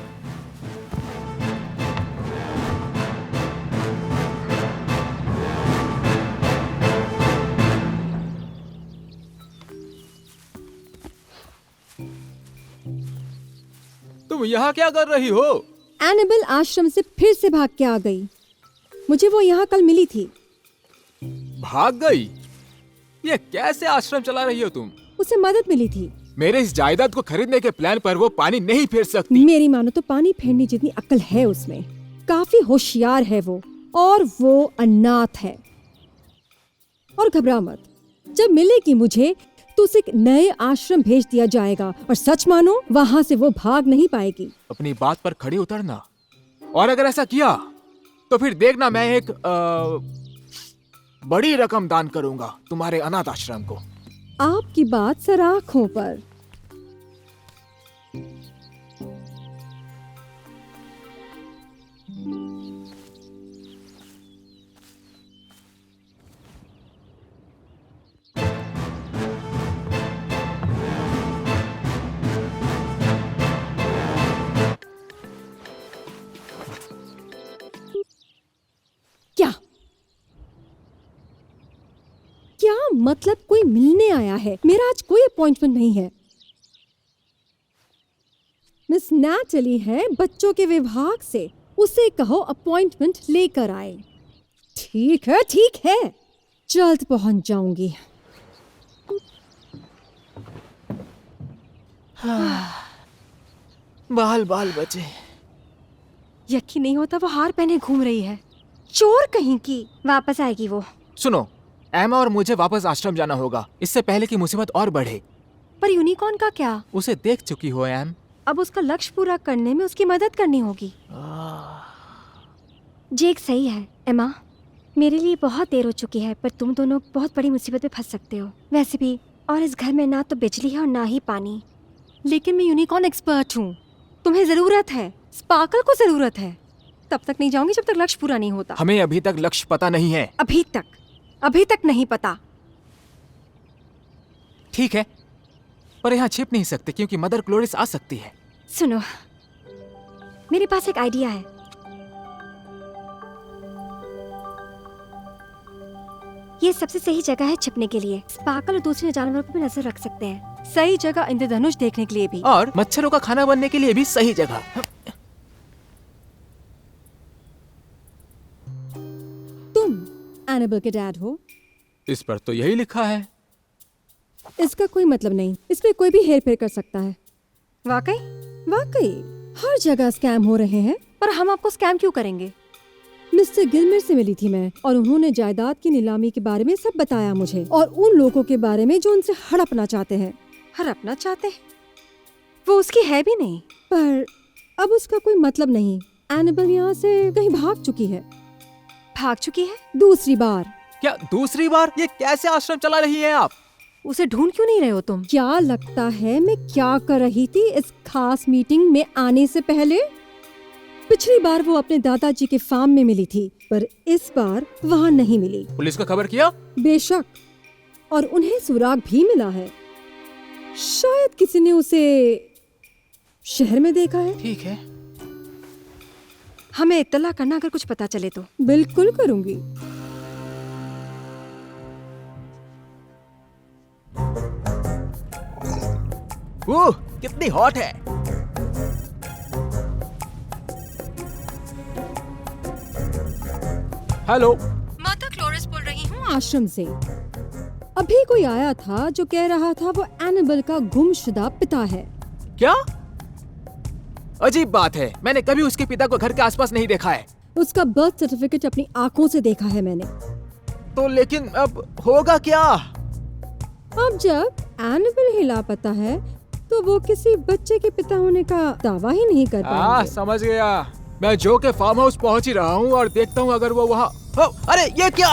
Speaker 1: तुम यहाँ क्या कर रही हो?
Speaker 4: एनाबेल आश्रम से फिर से भाग के आ गई। मुझे वो यहाँ कल मिली थी।
Speaker 1: भाग गई? ये कैसे आश्रम चला रही हो तुम?
Speaker 4: उसे मदद मिली थी।
Speaker 1: मेरे इस जायदाद को खरीदने के प्लान पर वो पानी नहीं फेर सकती।
Speaker 4: मेरी मानो तो पानी फेरने जितनी अक्ल है उसमें। काफी होशियार है वो, और वो अनाथ है। और घबरा मत, जब मिलेगी मुझे तो उसे एक नए आश्रम भेज दिया जाएगा, और सच मानो वहाँ से वो भाग नहीं पाएगी।
Speaker 1: अपनी बात पर खड़ी उतरना, और अगर ऐसा किया तो फिर देखना मैं एक बड़ी रकम दान करूंगा तुम्हारे अनाथ आश्रम को।
Speaker 4: आपकी बात सर आँखों पर। क्या क्या मतलब कोई मिलने आया है? मेरा आज कोई अपॉइंटमेंट नहीं है। मिस नैटली है बच्चों के विभाग से, उसे कहो अपॉइंटमेंट लेकर आए। ठीक है, जल्द पहुंच जाऊंगी।
Speaker 1: बाल बाल बचे।
Speaker 3: यकीन नहीं होता वो हार पहने घूम रही है। चोर कहीं की।
Speaker 2: वापस आएगी वो।
Speaker 1: सुनो, एमा और मुझे वापस आश्रम जाना होगा, इससे पहले कि मुसीबत और बढ़े।
Speaker 3: पर यूनिकॉर्न का क्या?
Speaker 1: उसे देख चुकी हो एम।
Speaker 3: अब उसका लक्ष्य पूरा करने में उसकी मदद करनी होगी।
Speaker 2: जेक सही है एमा, मेरे लिए बहुत देर हो चुकी है, पर तुम दोनों बहुत बड़ी मुसीबत में फंस सकते हो। वैसे भी, और इस घर में ना तो बिजली है और ना ही पानी।
Speaker 3: लेकिन मैं यूनिकॉर्न एक्सपर्ट हूँ। तुम्हें जरूरत है, स्पार्कल को जरूरत है। तब तक नहीं जाऊंगी जब तक लक्ष्य पूरा नहीं होता।
Speaker 1: हमें अभी तक लक्ष्य पता नहीं है।
Speaker 3: अभी तक नहीं पता।
Speaker 1: ठीक है, पर यहाँ छिप नहीं सकते क्योंकि मदर क्लोरिस आ सकती है।
Speaker 2: सुनो, मेरे पास एक आइडिया है। ये सबसे सही जगह है छिपने के लिए। स्पार्कल और दूसरे जानवरों पर भी नजर रख सकते हैं।
Speaker 3: सही जगह इंद्रधनुष देखने के लिए भी।
Speaker 1: और मच्छरों का खाना बनने के लिए भी सही जगह।
Speaker 4: तुम एनाबेल के डैड हो?
Speaker 1: इस पर तो यही लिखा है।
Speaker 4: इसका कोई मतलब नहीं, इसमें कोई भी हेर फेर कर सकता है।
Speaker 3: वाकई?
Speaker 4: वाकई हर जगह स्कैम हो रहे हैं।
Speaker 3: पर हम आपको स्कैम क्यों करेंगे?
Speaker 4: मिस्टर गिलमेर से मिली थी मैं, और उन्होंने जायदाद की नीलामी के बारे में सब बताया मुझे, और उन लोगों के बारे में जो उनसे हड़पना चाहते हैं।
Speaker 3: हड़पना चाहते हैं? वो उसकी है भी नहीं।
Speaker 4: पर अब उसका कोई मतलब नहीं। एनाबेल यहाँ से कहीं भाग चुकी है।
Speaker 3: भाग चुकी है?
Speaker 4: दूसरी बार।
Speaker 1: क्या दूसरी बार? ये कैसे आश्रम चला रही हैं आप?
Speaker 3: उसे ढूंढ क्यों नहीं रहे हो तुम?
Speaker 4: क्या लगता है मैं क्या कर रही थी इस खास मीटिंग में आने से पहले? पिछली बार वो अपने दादाजी के फार्म में मिली थी, पर इस बार वहाँ नहीं मिली।
Speaker 1: पुलिस को खबर किया?
Speaker 4: बेशक, और उन्हें सुराग भी मिला है। शायद किसी ने उसे शहर में देखा है।
Speaker 1: ठीक है,
Speaker 3: हमें इत्तला करना अगर कुछ पता चले तो।
Speaker 4: बिल्कुल करूंगी।
Speaker 1: ओह, कितनी हॉट है। हेलो,
Speaker 3: मदर क्लोरिस बोल रही हूँ।
Speaker 4: आश्रम से अभी कोई आया था जो कह रहा था वो एनाबेल का गुमशुदा पिता है।
Speaker 1: क्या अजीब बात है, मैंने कभी उसके पिता को घर के आसपास नहीं देखा है।
Speaker 4: उसका बर्थ सर्टिफिकेट अपनी आंखों से देखा है मैंने।
Speaker 1: तो लेकिन अब होगा क्या?
Speaker 4: अब जब एनाबेल ही लापता है तो वो किसी बच्चे के पिता होने का दावा ही नहीं कर पाएंगे।
Speaker 1: समझ गया। मैं जो के फार्म हाउस पहुंच ही रहा हूँ और देखता हूँ अगर वो वहाँ। अरे ये क्या?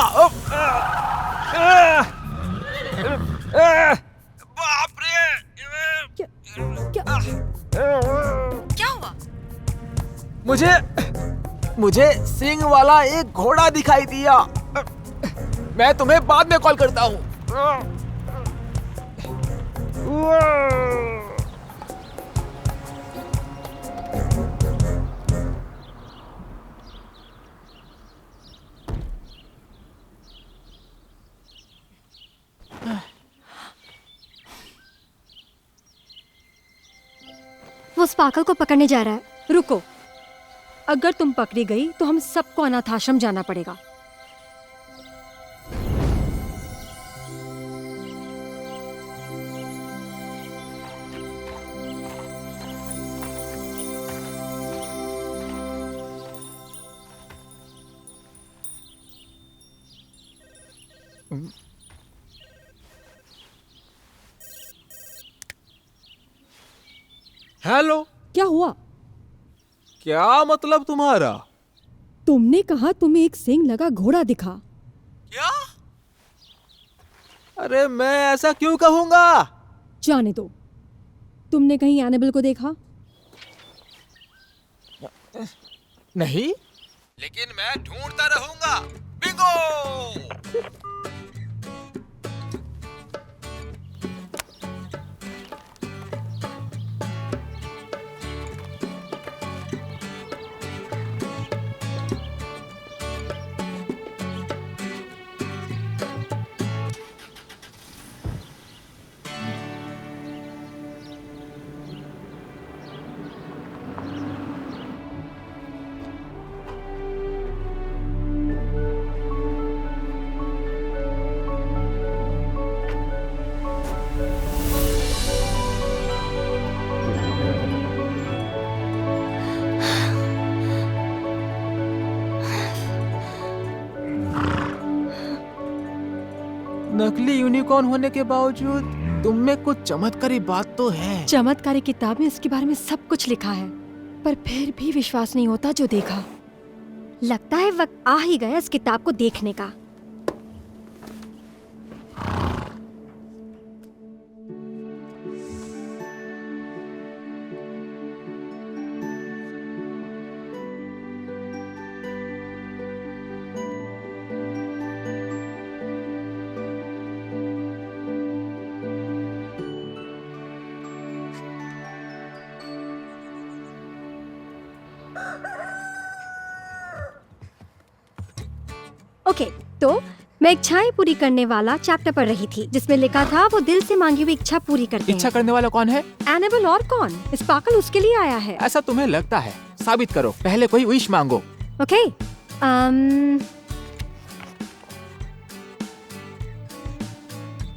Speaker 1: बाप रे!
Speaker 3: क्या हुआ?
Speaker 1: मुझे सिंग वाला एक घोड़ा दिखाई दिया। मैं तुम्हें बाद में कॉल करता हूँ।
Speaker 2: वो स्पार्कल को पकड़ने जा रहा है।
Speaker 3: रुको, अगर तुम पकड़ी गई तो हम सबको अनाथाश्रम जाना पड़ेगा।
Speaker 1: हेलो।
Speaker 4: क्या हुआ?
Speaker 1: क्या मतलब तुम्हारा?
Speaker 4: तुमने कहा तुम्हें एक सींग लगा घोड़ा दिखा।
Speaker 1: क्या? अरे मैं ऐसा क्यों कहूंगा?
Speaker 4: जाने दो। तुमने कहीं एनाबेल को देखा?
Speaker 1: नहीं, लेकिन मैं ढूंढता रहूंगा। बिंगो! नकली यूनिकॉर्न होने के बावजूद तुम में कुछ चमत्कारी बात तो है।
Speaker 3: चमत्कारी किताब में इसके बारे में सब कुछ लिखा है, पर फिर भी विश्वास नहीं होता जो देखा।
Speaker 2: लगता है वक्त आ ही गया इस किताब को देखने का। ओके, तो मैं इच्छाएं पूरी करने वाला चैप्टर पढ़ रही थी, जिसमें लिखा था वो दिल से मांगी हुई इच्छा पूरी करते
Speaker 1: इच्छा
Speaker 2: हैं।
Speaker 1: करने वाला कौन है?
Speaker 3: एनाबेल और कौन? स्पार्कल उसके लिए आया है।
Speaker 1: ऐसा तुम्हें लगता है? साबित करो। पहले कोई विश मांगो।
Speaker 2: ओके,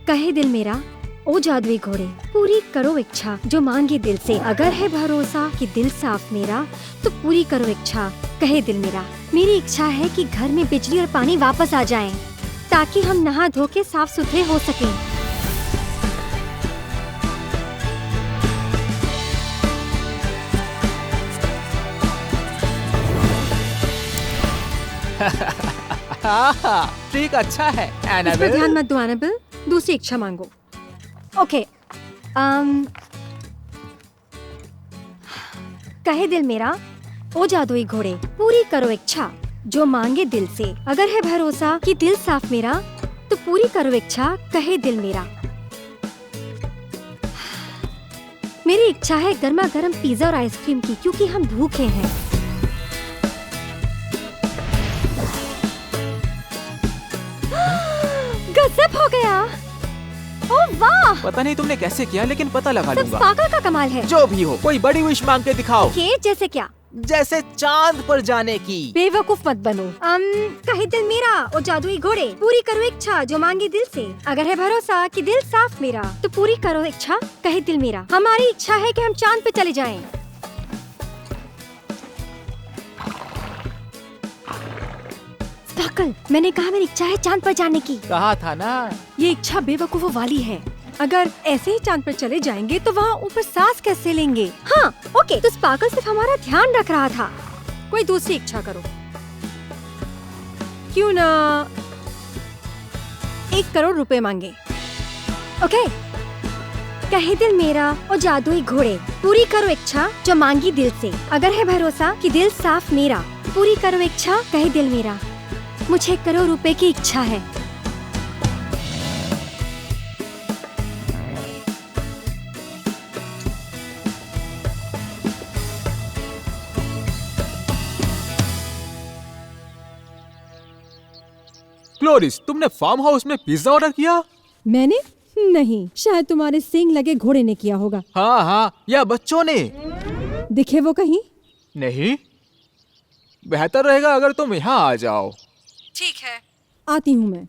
Speaker 2: कहे दिल मेरा, ओ जादुई घोड़े, पूरी करो इच्छा जो मांगे दिल से। अगर है भरोसा कि दिल साफ मेरा, तो पूरी करो इच्छा, कहे दिल मेरा। मेरी इच्छा है कि घर में बिजली और पानी वापस आ जाएं, ताकि हम नहा धो के साफ सुथरे हो सकें।
Speaker 1: ठीक, अच्छा है
Speaker 2: इस पर
Speaker 1: एनाबेल।
Speaker 2: ध्यान मत दो एनाबेल, दूसरी इच्छा मांगो। ओके, कहे दिल मेरा, ओ जादुई घोड़े, पूरी करो इच्छा जो मांगे दिल से। अगर है भरोसा कि दिल साफ मेरा, तो पूरी करो इच्छा, कहे दिल मेरा। मेरी इच्छा है गर्मा गर्म पिज्जा और आइसक्रीम की, क्योंकि हम भूखे हैं। गजब हो गया! ओह वाह!
Speaker 1: पता नहीं तुमने कैसे किया, लेकिन पता लगा
Speaker 2: सब
Speaker 1: लूंगा।
Speaker 2: पागल का कमाल है।
Speaker 1: जो भी हो, कोई बड़ी विश मांग के दिखाओ।
Speaker 2: के जैसे क्या?
Speaker 1: जैसे चांद पर जाने की।
Speaker 3: बेवकूफ मत बनो।
Speaker 2: कहे दिल मेरा, ओ जादुई घोड़े, पूरी करो इच्छा जो मांगे दिल से। अगर है भरोसा कि दिल साफ मेरा, तो पूरी करो इच्छा, कहे दिल मेरा। हमारी इच्छा है कि हम चांद पे चले जाएं। स्पार्कल, मैंने कहा मेरी इच्छा है चांद पर जाने की।
Speaker 1: कहा था ना।
Speaker 3: ये इच्छा बेवकूफों वाली है। अगर ऐसे ही चांद पर चले जाएंगे तो वहाँ ऊपर सांस कैसे लेंगे?
Speaker 2: हाँ, ओके, तो स्पार्कल सिर्फ हमारा ध्यान रख रहा था।
Speaker 3: कोई दूसरी इच्छा करो। क्यों ना 1 करोड़ रुपए मांगे।
Speaker 2: ओके, कहे दिल मेरा, ओ जादुई घोड़े, पूरी करो इच्छा जो मांगी दिल से। अगर है भरोसा कि दिल साफ मेरा, पूरी करो इच्छा, कहे दिल मेरा। मुझे 1 करोड़ रुपए की इच्छा है।
Speaker 1: क्लोरिस, तुमने फार्म हाउस में पिज्जा ऑर्डर किया?
Speaker 4: मैंने? नहीं, शायद तुम्हारे सींग लगे घोड़े ने किया होगा।
Speaker 1: हाँ हाँ, या बच्चों ने।
Speaker 4: दिखे वो कहीं?
Speaker 1: नहीं, बेहतर रहेगा अगर तुम यहाँ आ जाओ।
Speaker 3: ठीक है।
Speaker 4: आती हूँ मैं।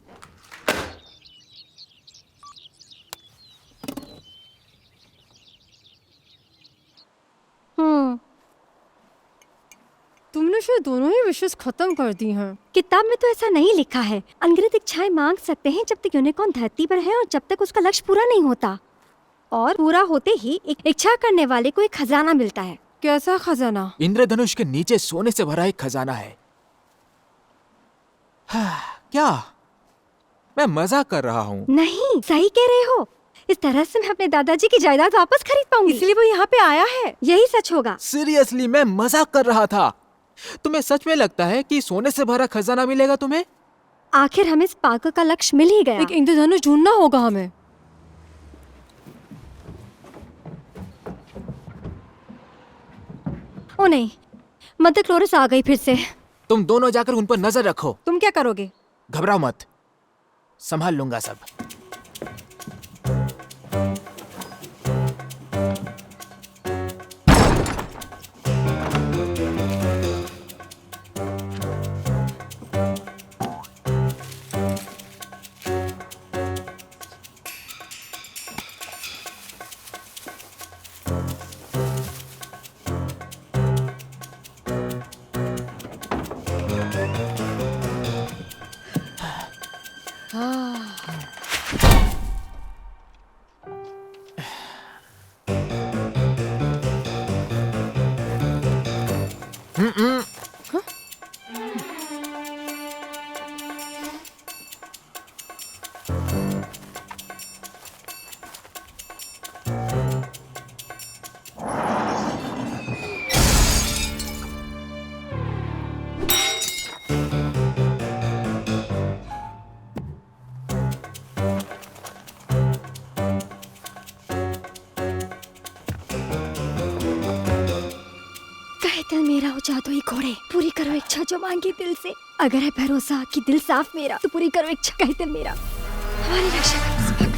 Speaker 3: तुमने से दोनों ही विशेष खत्म कर दी हैं।
Speaker 2: किताब में तो ऐसा नहीं लिखा है। अनगिनत इच्छाएं मांग सकते हैं जब तक यूनिकॉर्न धरती पर है और जब तक उसका लक्ष्य पूरा नहीं होता। और पूरा होते ही एक इच्छा करने वाले को एक खजाना मिलता है।
Speaker 3: कैसा खजाना?
Speaker 1: इंद्रधनुष के नीचे सोने से भरा एक खजाना है। क्या मैं मजाक कर रहा हूँ?
Speaker 2: नहीं, सही कह रहे हो। इस तरह से मैं अपने दादाजी की जायदाद वापस खरीद पाऊंगी।
Speaker 3: इसलिए वो यहाँ पे आया है।
Speaker 2: यही सच होगा।
Speaker 1: सीरियसली मैं मजाक कर रहा था। तुम्हें सच में लगता है कि सोने से भरा खजाना मिलेगा तुम्हें?
Speaker 2: आखिर हमें स्पार्कल का लक्ष्य मिल ही गया।
Speaker 3: एक इंद्रधनुष ढूंढना होगा हमें।
Speaker 2: ओ नहीं, मदर क्लोरस आ गई फिर से।
Speaker 1: तुम दोनों जाकर उन पर नजर रखो।
Speaker 3: तुम क्या करोगे?
Speaker 1: घबराओ मत, संभाल लूंगा सब।
Speaker 2: दिल मेरा हो जादुई घोड़े, पूरी करो इच्छा जो मांगी दिल से। अगर है भरोसा कि दिल साफ मेरा, तो पूरी करो इच्छा कहे दिल मेरा। हमारी रक्षा करो स्पार्कल।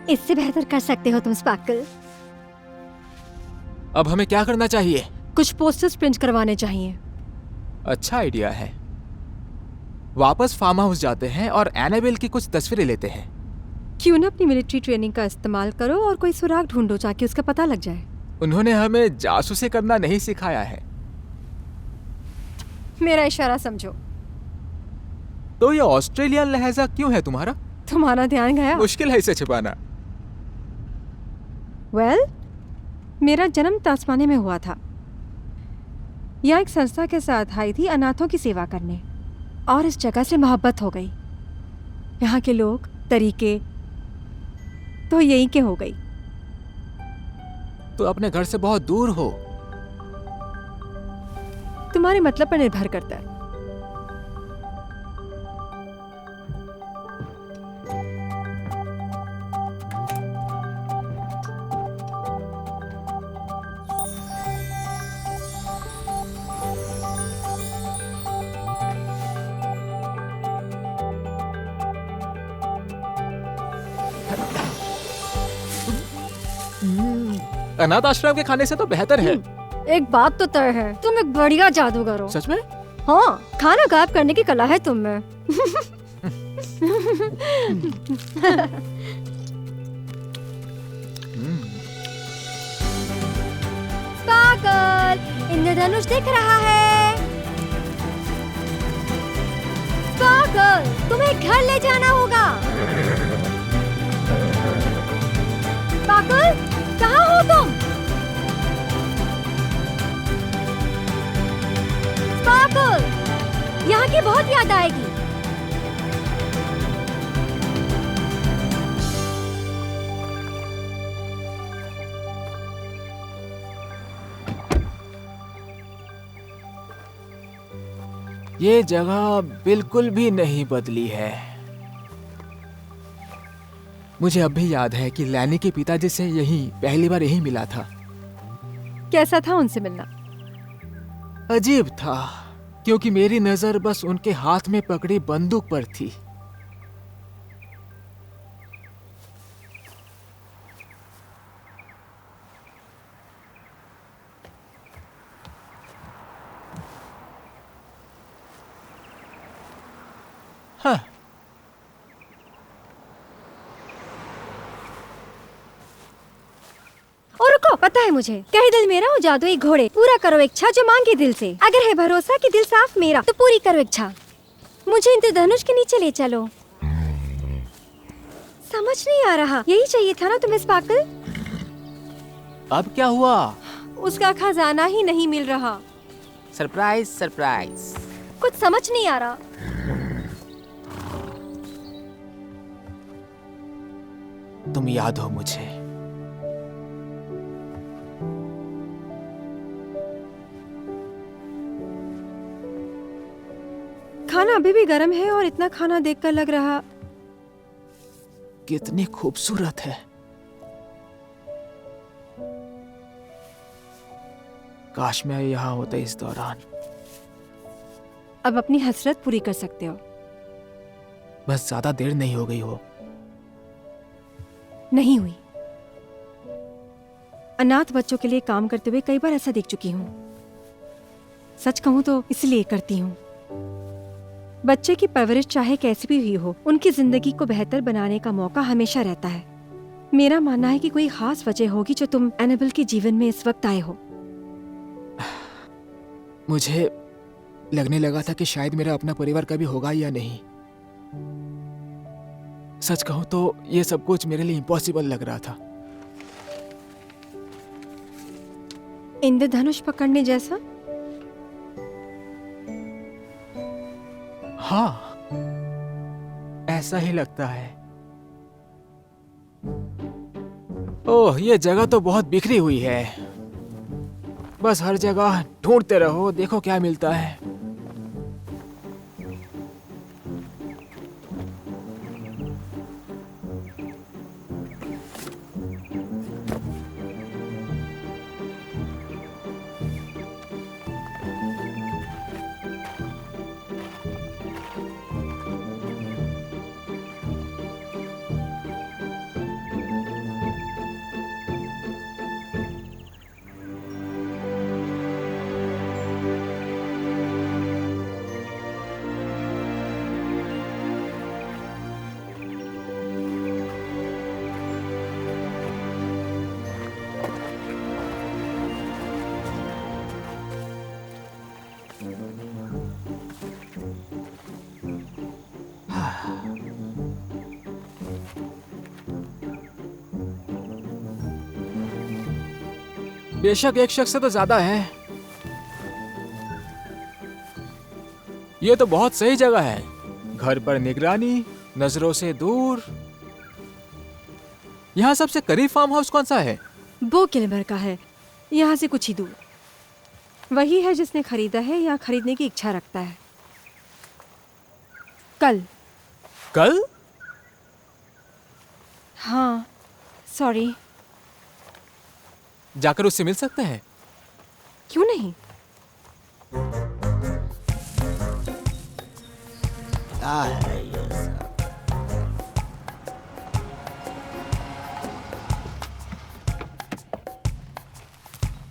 Speaker 2: इससे बेहतर कर सकते हो तुम स्पार्कल।
Speaker 1: अब हमें क्या करना चाहिए?
Speaker 3: कुछ पोस्टर्स प्रिंट करवाने चाहिए।
Speaker 1: अच्छा आइडिया है। वापस फार्म हाउस जाते हैं और एनाबेल की कुछ तस्वीरें लेते हैं।
Speaker 3: क्यों ना अपनी मिलिट्री ट्रेनिंग का इस्तेमाल करो और कोई सुराग ढूंढो ताकि उसका पता लग जाए।
Speaker 1: उन्होंने हमें जासूसी करना नहीं सिखाया है।
Speaker 3: मेरा इशारा समझो।
Speaker 1: तो ये ऑस्ट्रेलियन लहजा क्यों है तुम्हारा?
Speaker 3: तुम्हारा ध्यान गया?
Speaker 1: मुश्किल है इसे छिपाना।
Speaker 3: वेल, मेरा जन्म तास्मानिया में हुआ था। यहाँ एक संस्था के साथ आई थी अनाथों की सेवा करने, और इस जगह से मोहब्बत हो गई। यहाँ के लोग, तरीके तो यहीं के हो गई।
Speaker 1: तो अपने घर से बहुत दूर हो।
Speaker 3: तुम्हारे मतलब पर निर्भर करता है।
Speaker 1: अनाथ आश्रम के खाने से तो बेहतर है।
Speaker 2: एक बात तो तय है, तुम एक बढ़िया जादूगर हो।
Speaker 1: सच में?
Speaker 2: हाँ, खाना गायब करने की कला है तुम में। स्पार्कल, इंद्रधनुष दिख रहा है। स्पार्कल, तुम्हें घर ले जाना होगा। स्पार्कल, कहाँ हो तुम? स्पार्कल, यहाँ की बहुत याद आएगी।
Speaker 1: ये जगह बिल्कुल भी नहीं बदली है। मुझे अब भी याद है कि लैनी के पिताजी से पहली बार यही मिला था।
Speaker 3: कैसा था उनसे मिलना?
Speaker 1: अजीब था, क्योंकि मेरी नजर बस उनके हाथ में पकड़ी बंदूक पर थी। हाँ,
Speaker 2: और रुको, पता है मुझे, कहे दिल मेरा वो जादुई घोड़े, पूरा करो इच्छा जो मांगे दिल से। अगर है भरोसा कि दिल साफ मेरा, तो पूरी करो इच्छा। मुझे इंद्रधनुष के नीचे ले चलो। समझ नहीं आ रहा, यही चाहिए था ना तुम्हें स्पार्कल?
Speaker 1: अब क्या हुआ?
Speaker 3: उसका खजाना ही नहीं मिल रहा।
Speaker 1: Surprise surprise.
Speaker 2: कुछ समझ नहीं आ रहा।
Speaker 1: तुम याद हो मुझे।
Speaker 3: खाना अभी भी गर्म है और इतना खाना देखकर लग रहा
Speaker 1: कितनी खूबसूरत है। काश मैं यहाँ होता इस दौरान।
Speaker 3: अब अपनी हसरत पूरी कर सकते हो।
Speaker 1: बस ज्यादा देर नहीं हो गई हो।
Speaker 3: नहीं हुई। अनाथ बच्चों के लिए काम करते हुए कई बार ऐसा देख चुकी हूँ। सच कहूँ तो इसलिए करती हूँ। बच्चे की परवरिश चाहे कैसी भी हुई हो, उनकी जिंदगी को बेहतर बनाने का मौका हमेशा रहता है। मेरा मानना है कि कोई खास वजह होगी जो तुम एनाबेल के जीवन में इस वक्त आए हो।
Speaker 1: मुझे लगने लगा था कि शायद मेरा अपना परिवार कभी होगा या नहीं। सच कहूं तो ये सब कुछ मेरे लिए इम्पॉसिबल लग रहा था।
Speaker 3: इंद्रधनुष पकड़ने जैसा?
Speaker 1: हाँ, ऐसा ही लगता है। ओह, ये जगह तो बहुत बिखरी हुई है। बस हर जगह ढूंढते रहो, देखो क्या मिलता है। बेशक एक शख्स से तो ज्यादा है। ये तो बहुत सही जगह है, घर पर निगरानी, नजरों से दूर। यहाँ सबसे करीब फार्म हाउस कौन सा है?
Speaker 3: वो किलमर का है, यहाँ से कुछ ही दूर। वही है जिसने खरीदा है या खरीदने की इच्छा रखता है। कल? हाँ, सॉरी।
Speaker 1: जाकर उससे मिल सकते हैं?
Speaker 3: क्यों नहीं?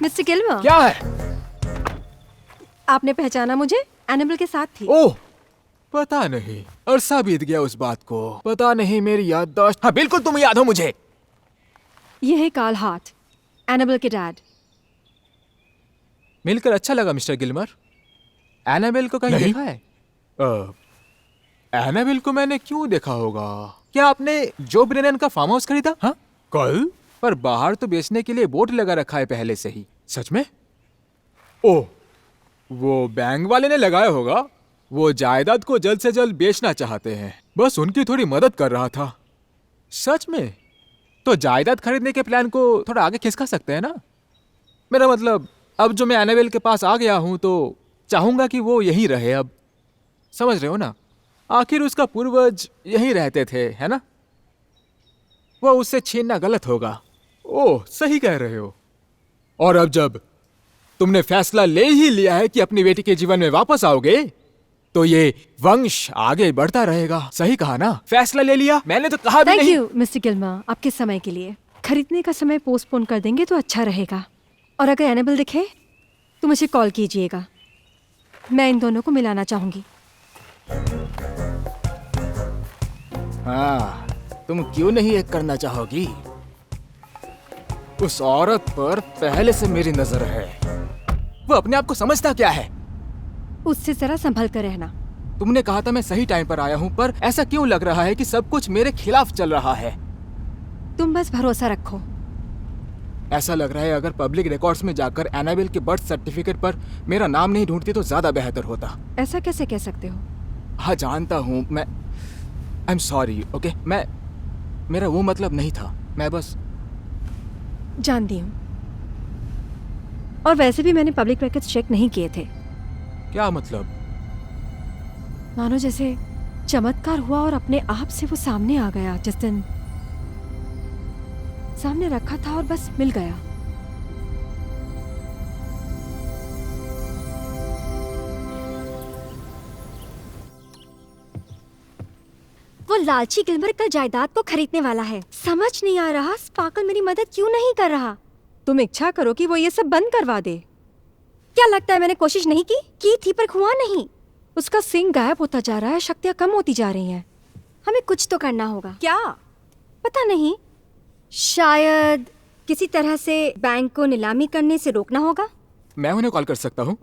Speaker 3: मिस्टर गिल्मर,
Speaker 1: क्या है?
Speaker 3: आपने पहचाना मुझे? एनिमल के साथ थी।
Speaker 1: ओह, पता नहीं, अरसा बीत गया उस बात को। पता नहीं, मेरी याददाश्त। हाँ बिल्कुल, तुम याद हो मुझे।
Speaker 3: ये है कार्ल हार्ट, एनिमल के डैड।
Speaker 1: मिलकर अच्छा लगा मिस्टर गिल्मर। एनाबेल को कहीं देखा है? एनाबेल को मैंने क्यों देखा होगा? क्या आपने जो ब्रेनन का फार्म हाउस खरीदा? हाँ, कल? पर बाहर तो बेचने के लिए बोर्ड लगा रखा है पहले से ही। सच में? ओह, वो बैंक वाले ने लगाया होगा। वो जायदाद को जल्द से जल्द बेचना चाहते हैं, बस उनकी थोड़ी मदद कर रहा था। सच में? तो जायदाद खरीदने के प्लान को थोड़ा आगे खिसका सकते हैं ना? मेरा मतलब, अब जो मैं एनाबेल के पास आ गया हूं तो चाहूंगा कि वो यहीं रहे। अब समझ रहे हो ना? आखिर उसका पूर्वज यहीं रहते थे, है ना? वो उससे छीनना गलत होगा। ओह, सही कह रहे हो। और अब जब तुमने फैसला ले ही लिया है कि अपनी बेटी के जीवन में वापस आओगे, तो ये वंश आगे बढ़ता रहेगा। सही कहा ना? फैसला ले लिया, मैंने तो कहा भी
Speaker 3: थैंक
Speaker 1: नहीं।
Speaker 3: यू मिस्टर गिल्मर, आपके समय के लिए। खरीदने का समय पोस्टपोन कर देंगे तो अच्छा रहेगा। और अगर एनेबल दिखे तो मुझे कॉल कीजिएगा। मैं इन दोनों को मिलाना चाहूंगी।
Speaker 1: हाँ, तुम क्यों नहीं एक करना चाहोगी? उस औरत पर पहले से मेरी नजर है। वो अपने आप को समझता क्या है?
Speaker 3: उससे जरा संभल कर रहना।
Speaker 1: तुमने कहा था मैं सही टाइम पर आया हूँ, पर ऐसा क्यों लग रहा है कि सब कुछ मेरे खिलाफ चल रहा है?
Speaker 3: तुम बस भरोसा रखो।
Speaker 1: ऐसा लग रहा है अगर पब्लिक रिकॉर्ड्स में जाकर एनाबेल के बर्थ सर्टिफिकेट पर मेरा नाम नहीं ढूंढती तो ज्यादा बेहतर होता।
Speaker 3: ऐसा कैसे कह सकते हो?
Speaker 1: हाँ जानता हूँ मैं। I am sorry, okay? मेरा वो मतलब नहीं था। मैं बस
Speaker 3: जानती हूँ। और वैसे भी मैंने पब्लिक रिकॉर्ड्स चेक नहीं किए थे।
Speaker 1: क्या मतलब?
Speaker 3: मानो जैसे चमत्कार हुआ और अपने आप से वो सामने आ गया। जिस दिन सामने रखा था और बस मिल गया।
Speaker 2: वो लालची गिल्मर कल जायदाद को खरीदने वाला है। समझ नहीं आ रहा स्पार्कल मेरी मदद क्यों नहीं कर रहा।
Speaker 3: तुम इच्छा करो कि वो ये सब बंद करवा दे।
Speaker 2: क्या लगता है मैंने कोशिश नहीं की थी पर हुआ नहीं।
Speaker 3: उसका सिंह गायब होता जा रहा है, शक्तियां कम होती जा रही हैं।
Speaker 2: हमें कुछ तो करना होगा।
Speaker 3: क्या?
Speaker 2: पता नहीं, शायद किसी तरह से बैंक को नीलामी करने से रोकना होगा।
Speaker 1: मैं उन्हें कॉल कर सकता हूँ।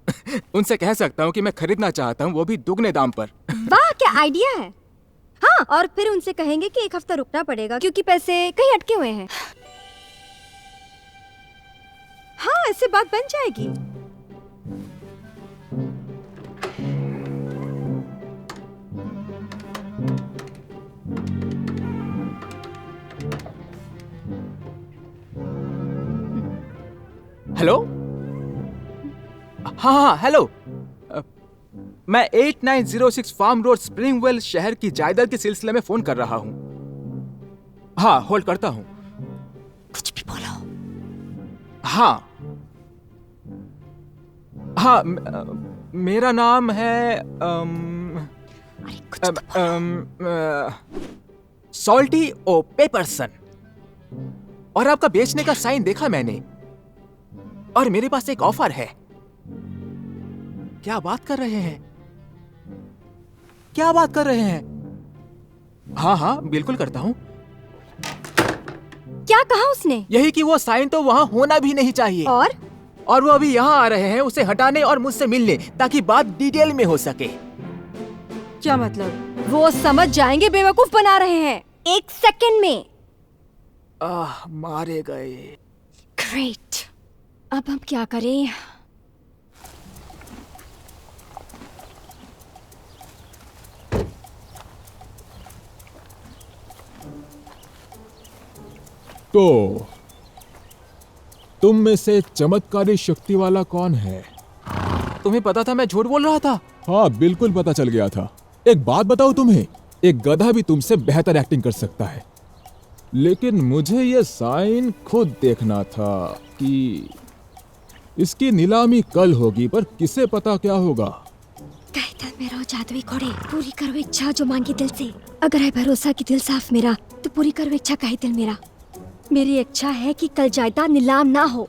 Speaker 1: उनसे कह सकता हूँ कि मैं खरीदना चाहता हूँ, वो भी दुगने दाम पर।
Speaker 2: वाह, क्या आइडिया है। हाँ, और फिर उनसे कहेंगे कि एक हफ्ता रुकना पड़ेगा क्योंकि पैसे कहीं अटके हुए हैं।
Speaker 3: हाँ, इससे बात बन जाएगी।
Speaker 1: हेलो? हाँ, हेलो। मैं 8906 फार्म रोड स्प्रिंगवेल शहर की जायदाद के सिलसिले में फोन कर रहा हूँ। हाँ, होल्ड करता हूँ।
Speaker 2: कुछ भी बोलो।
Speaker 1: हाँ हाँ, मेरा नाम है
Speaker 2: अरे कुछ तो बोलो।
Speaker 1: सॉल्टी ओ पेपरसन। और आपका बेचने का साइन देखा मैंने, और मेरे पास एक ऑफर है। क्या बात कर रहे हैं? क्या बात कर रहे हैं? हाँ हाँ, बिल्कुल करता हूँ।
Speaker 2: क्या कहा उसने?
Speaker 1: यही कि वो साइन तो वहाँ होना भी नहीं चाहिए। और वो अभी यहाँ आ रहे हैं उसे हटाने और मुझसे मिलने, ताकि बात डिटेल में हो सके।
Speaker 3: क्या मतलब? वो समझ जाएंगे बेवकूफ बना रहे हैं।
Speaker 2: 1 सेकंड में।
Speaker 1: मारे गए।
Speaker 2: ग्रेट। अब हम क्या करें?
Speaker 1: तो तुम में से चमत्कारी शक्ति वाला कौन है? तुम्हें पता था मैं झूठ बोल रहा था? हाँ, बिल्कुल पता चल गया था। एक बात बताऊं तुम्हें, एक गधा भी तुमसे बेहतर एक्टिंग कर सकता है। लेकिन मुझे ये साइन खुद देखना था कि इसकी नीलामी कल होगी, पर किसे पता क्या होगा।
Speaker 2: कहे दिल मेरा जादुई घोड़े, पूरी करो इच्छा जो मांगी दिल से। अगर है भरोसा कि दिल साफ मेरा, तो पूरी करो इच्छा कहे दिल मेरा। मेरी इच्छा है कि कल जायदाद नीलाम ना हो।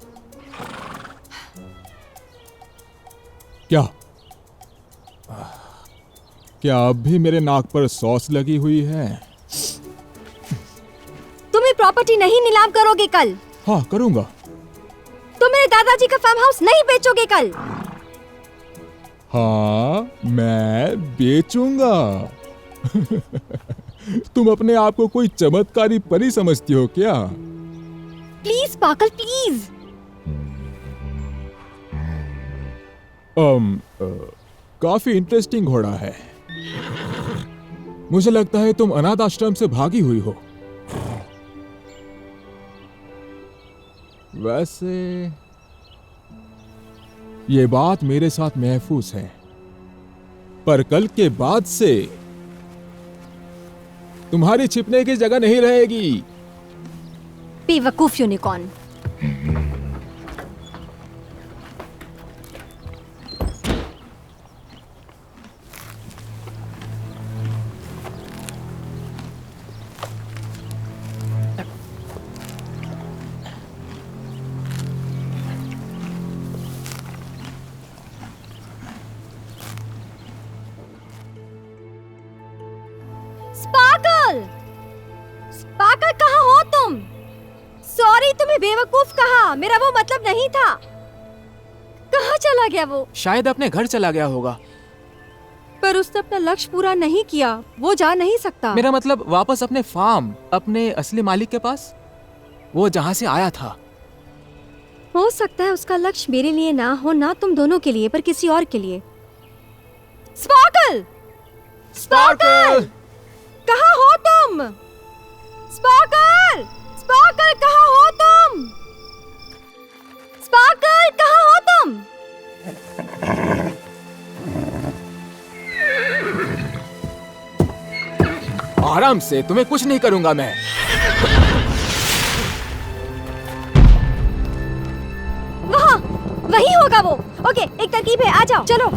Speaker 1: क्या क्या अब भी मेरे नाक पर सॉस लगी हुई है?
Speaker 2: तुम ये प्रॉपर्टी नहीं नीलाम करोगे कल?
Speaker 1: हाँ, करूंगा।
Speaker 2: तुम मेरे दादाजी का फार्म हाउस नहीं बेचोगे कल?
Speaker 1: हाँ, मैं बेचूंगा। तुम अपने आप को कोई चमत्कारी परी समझती हो क्या?
Speaker 2: प्लीज पागल, प्लीज।
Speaker 1: काफी इंटरेस्टिंग घोड़ा है। मुझे लगता है तुम अनाथ आश्रम से भागी हुई हो। वैसे ये बात मेरे साथ महफूज है, पर कल के बाद से तुम्हारी छिपने की जगह नहीं रहेगी।
Speaker 2: बेवकूफ यूनिकॉर्न। स्पार्कल, स्पार्कल कहाँ हो तुम? सॉरी, तुम्हें बेवकूफ कहा, मेरा वो मतलब नहीं था। कहाँ चला गया वो?
Speaker 1: शायद अपने घर चला गया होगा।
Speaker 3: पर उसने अपना लक्ष्य पूरा नहीं किया, वो जा नहीं सकता।
Speaker 1: मेरा मतलब वापस अपने फार्म, अपने असली मालिक के पास, वो जहाँ से आया था।
Speaker 2: हो सकता है उसका लक्ष्य मेरे लिए ना हो, ना तुम दोनों के लिए, पर किसी और के लिए। स्पार्कल, स्पार्कल, कहाँ हो तुम? स्पार्कल, स्पार्कल, कहाँ हो तुम? स्पार्कल, कहाँ हो तुम?
Speaker 1: आराम से, तुम्हें कुछ नहीं करूंगा मैं।
Speaker 2: वहाँ, वही होगा वो। ओके, एक तरकीब है, आ जाओ, चलो।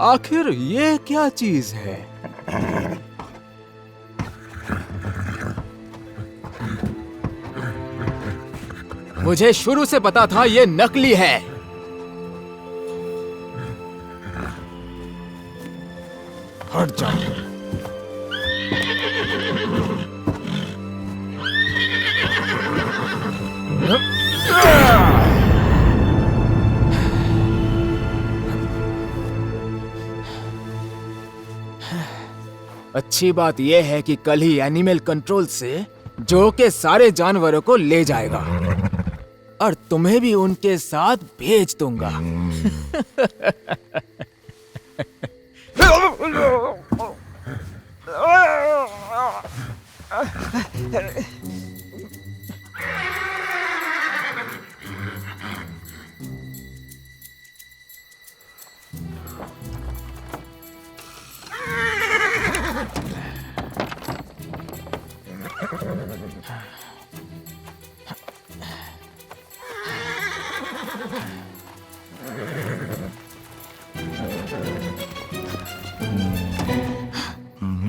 Speaker 1: आखिर ये क्या चीज है? मुझे शुरू से पता था ये नकली है। हट जाओ। अच्छी बात यह है कि कल ही एनिमल कंट्रोल से जो के सारे जानवरों को ले जाएगा और तुम्हें भी उनके साथ भेज दूंगा।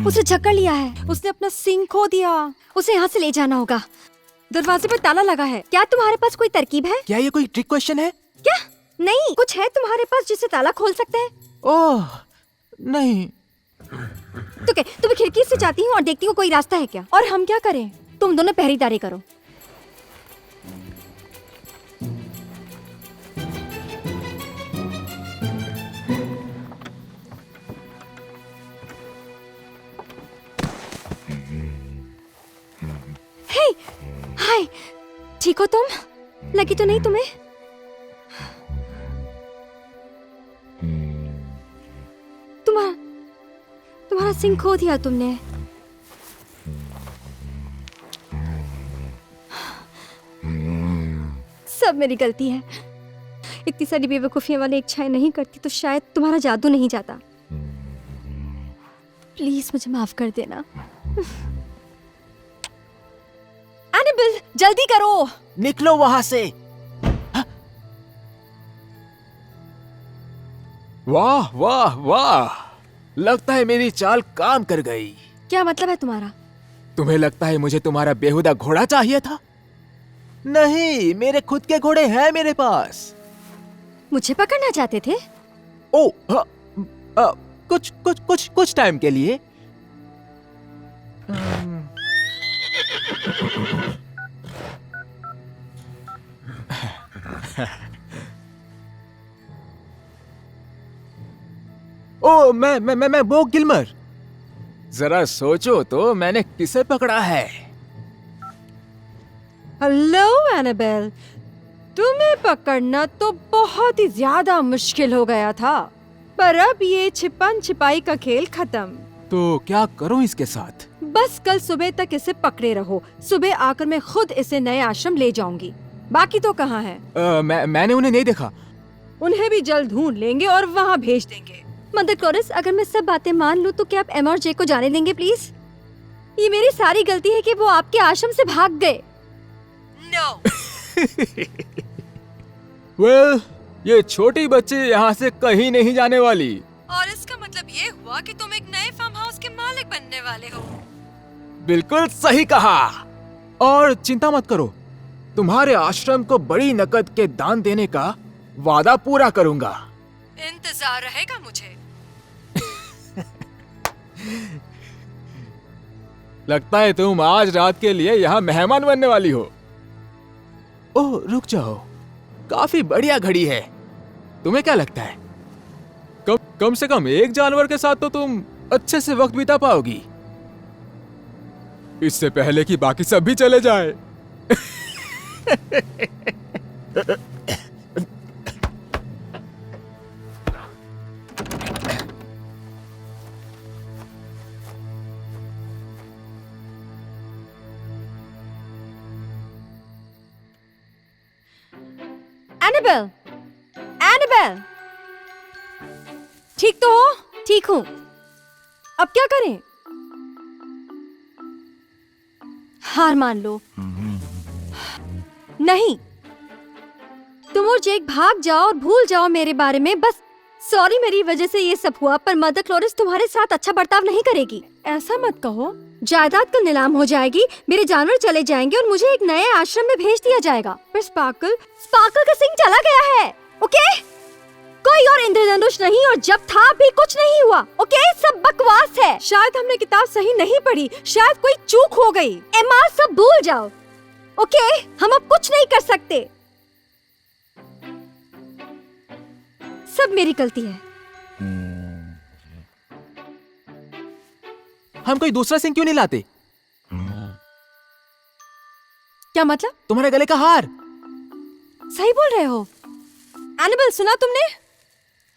Speaker 2: उसे जकड़ लिया है।
Speaker 3: उसने अपना सिंह खो दिया।
Speaker 2: उसे यहाँ से ले जाना होगा।
Speaker 3: दरवाजे पर ताला लगा है।
Speaker 2: क्या तुम्हारे पास कोई तरकीब है?
Speaker 1: क्या ये कोई ट्रिक क्वेश्चन है?
Speaker 2: क्या? नहीं, कुछ है तुम्हारे पास जिससे ताला खोल सकते हैं?
Speaker 1: ओह नहीं।
Speaker 2: तो क्या तुम्हें खिड़की से जाती हूँ और देखती हूँ कोई रास्ता है क्या?
Speaker 3: और हम क्या करें?
Speaker 2: तुम दोनों पहरेदारी करो। हाय, ठीक हो तुम? लगी तो नहीं तुम्हें? तुम्हारा सिंह खो दिया तुमने। सब मेरी गलती है। इतनी सारी बेवकूफियां वाली इच्छाएं नहीं करती तो शायद तुम्हारा जादू नहीं जाता। प्लीज मुझे माफ कर देना। एनाबेल, जल्दी करो।
Speaker 1: निकलो वहां से। वाह वाह वाह, लगता है मेरी चाल काम कर गई।
Speaker 2: क्या मतलब है तुम्हारा?
Speaker 1: तुम्हें लगता है मुझे तुम्हारा बेहुदा घोड़ा चाहिए था? नहीं, मेरे खुद के घोड़े हैं मेरे पास।
Speaker 2: मुझे पकड़ना चाहते थे?
Speaker 1: ओ, कुछ टाइम के लिए। ओ, मैं बो गिल्मर। जरा सोचो तो, मैंने किसे पकड़ा है?
Speaker 3: हेलो एनाबेल, तुम्हें पकड़ना तो बहुत ही ज्यादा मुश्किल हो गया था, पर अब ये छिपन छिपाई का खेल खत्म।
Speaker 1: तो क्या करूं इसके साथ?
Speaker 3: बस कल सुबह तक इसे पकड़े रहो। सुबह आकर मैं खुद इसे नए आश्रम ले जाऊंगी। बाकी तो कहाँ है?
Speaker 1: मैंने उन्हें नहीं देखा।
Speaker 3: उन्हें भी जल्द ढूंढ लेंगे और वहाँ भेज देंगे।
Speaker 2: मदर क्लोरिस, अगर मैं सब बातें मान लूं तो क्या आप एम और जे को जाने देंगे प्लीज? ये मेरी सारी गलती है कि वो आपके आश्रम से भाग गए।
Speaker 1: वेल, ये छोटी बच्ची यहाँ से कहीं नहीं जाने वाली।
Speaker 3: और इसका मतलब ये हुआ कि तुम एक नए फार्म हाउस के मालिक बनने वाले हो।
Speaker 1: बिल्कुल सही कहा। और चिंता मत करो, तुम्हारे आश्रम को बड़ी नकद के दान देने का वादा पूरा करूंगा।
Speaker 3: इंतजार रहेगा मुझे।
Speaker 1: लगता है तुम आज रात के लिए यहाँ मेहमान बनने वाली हो। ओह, रुक जाओ, काफी बढ़िया घड़ी है। तुम्हें क्या लगता है, कम से कम एक जानवर के साथ तो तुम अच्छे से वक्त बिता पाओगी, इससे पहले कि बाकी सब भी चले जाए।
Speaker 2: एनाबेल,
Speaker 3: एनाबेल, ठीक तो हो?
Speaker 2: ठीक हूँ।
Speaker 3: अब क्या करें?
Speaker 2: हार मान लो।
Speaker 3: नहीं,
Speaker 2: तुम और जेक भाग जाओ और भूल जाओ मेरे बारे में। बस सॉरी, मेरी वजह से ये सब हुआ, पर मदर क्लोरिस तुम्हारे साथ अच्छा बर्ताव नहीं करेगी।
Speaker 3: ऐसा मत कहो।
Speaker 2: जायदाद कल नीलाम हो जाएगी, मेरे जानवर चले जाएंगे और मुझे एक नए आश्रम में भेज दिया जाएगा।
Speaker 3: पर स्पार्कल
Speaker 2: का सिंह चला गया है। ओके, कोई और इंद्रधनुष नहीं, और जब था भी कुछ नहीं हुआ। ओके, सब बकवास है।
Speaker 3: शायद हमने किताब सही नहीं पढ़ी, शायद कोई चूक हो गई।
Speaker 2: एमा, सब भूल जाओ। ओके, हम अब कुछ नहीं कर सकते। सब मेरी गलती है।
Speaker 1: हम कोई दूसरा सिंह क्यों नहीं लाते?
Speaker 3: क्या मतलब?
Speaker 1: तुम्हारे गले का हार।
Speaker 3: सही बोल रहे हो। एनाबेल, सुना तुमने?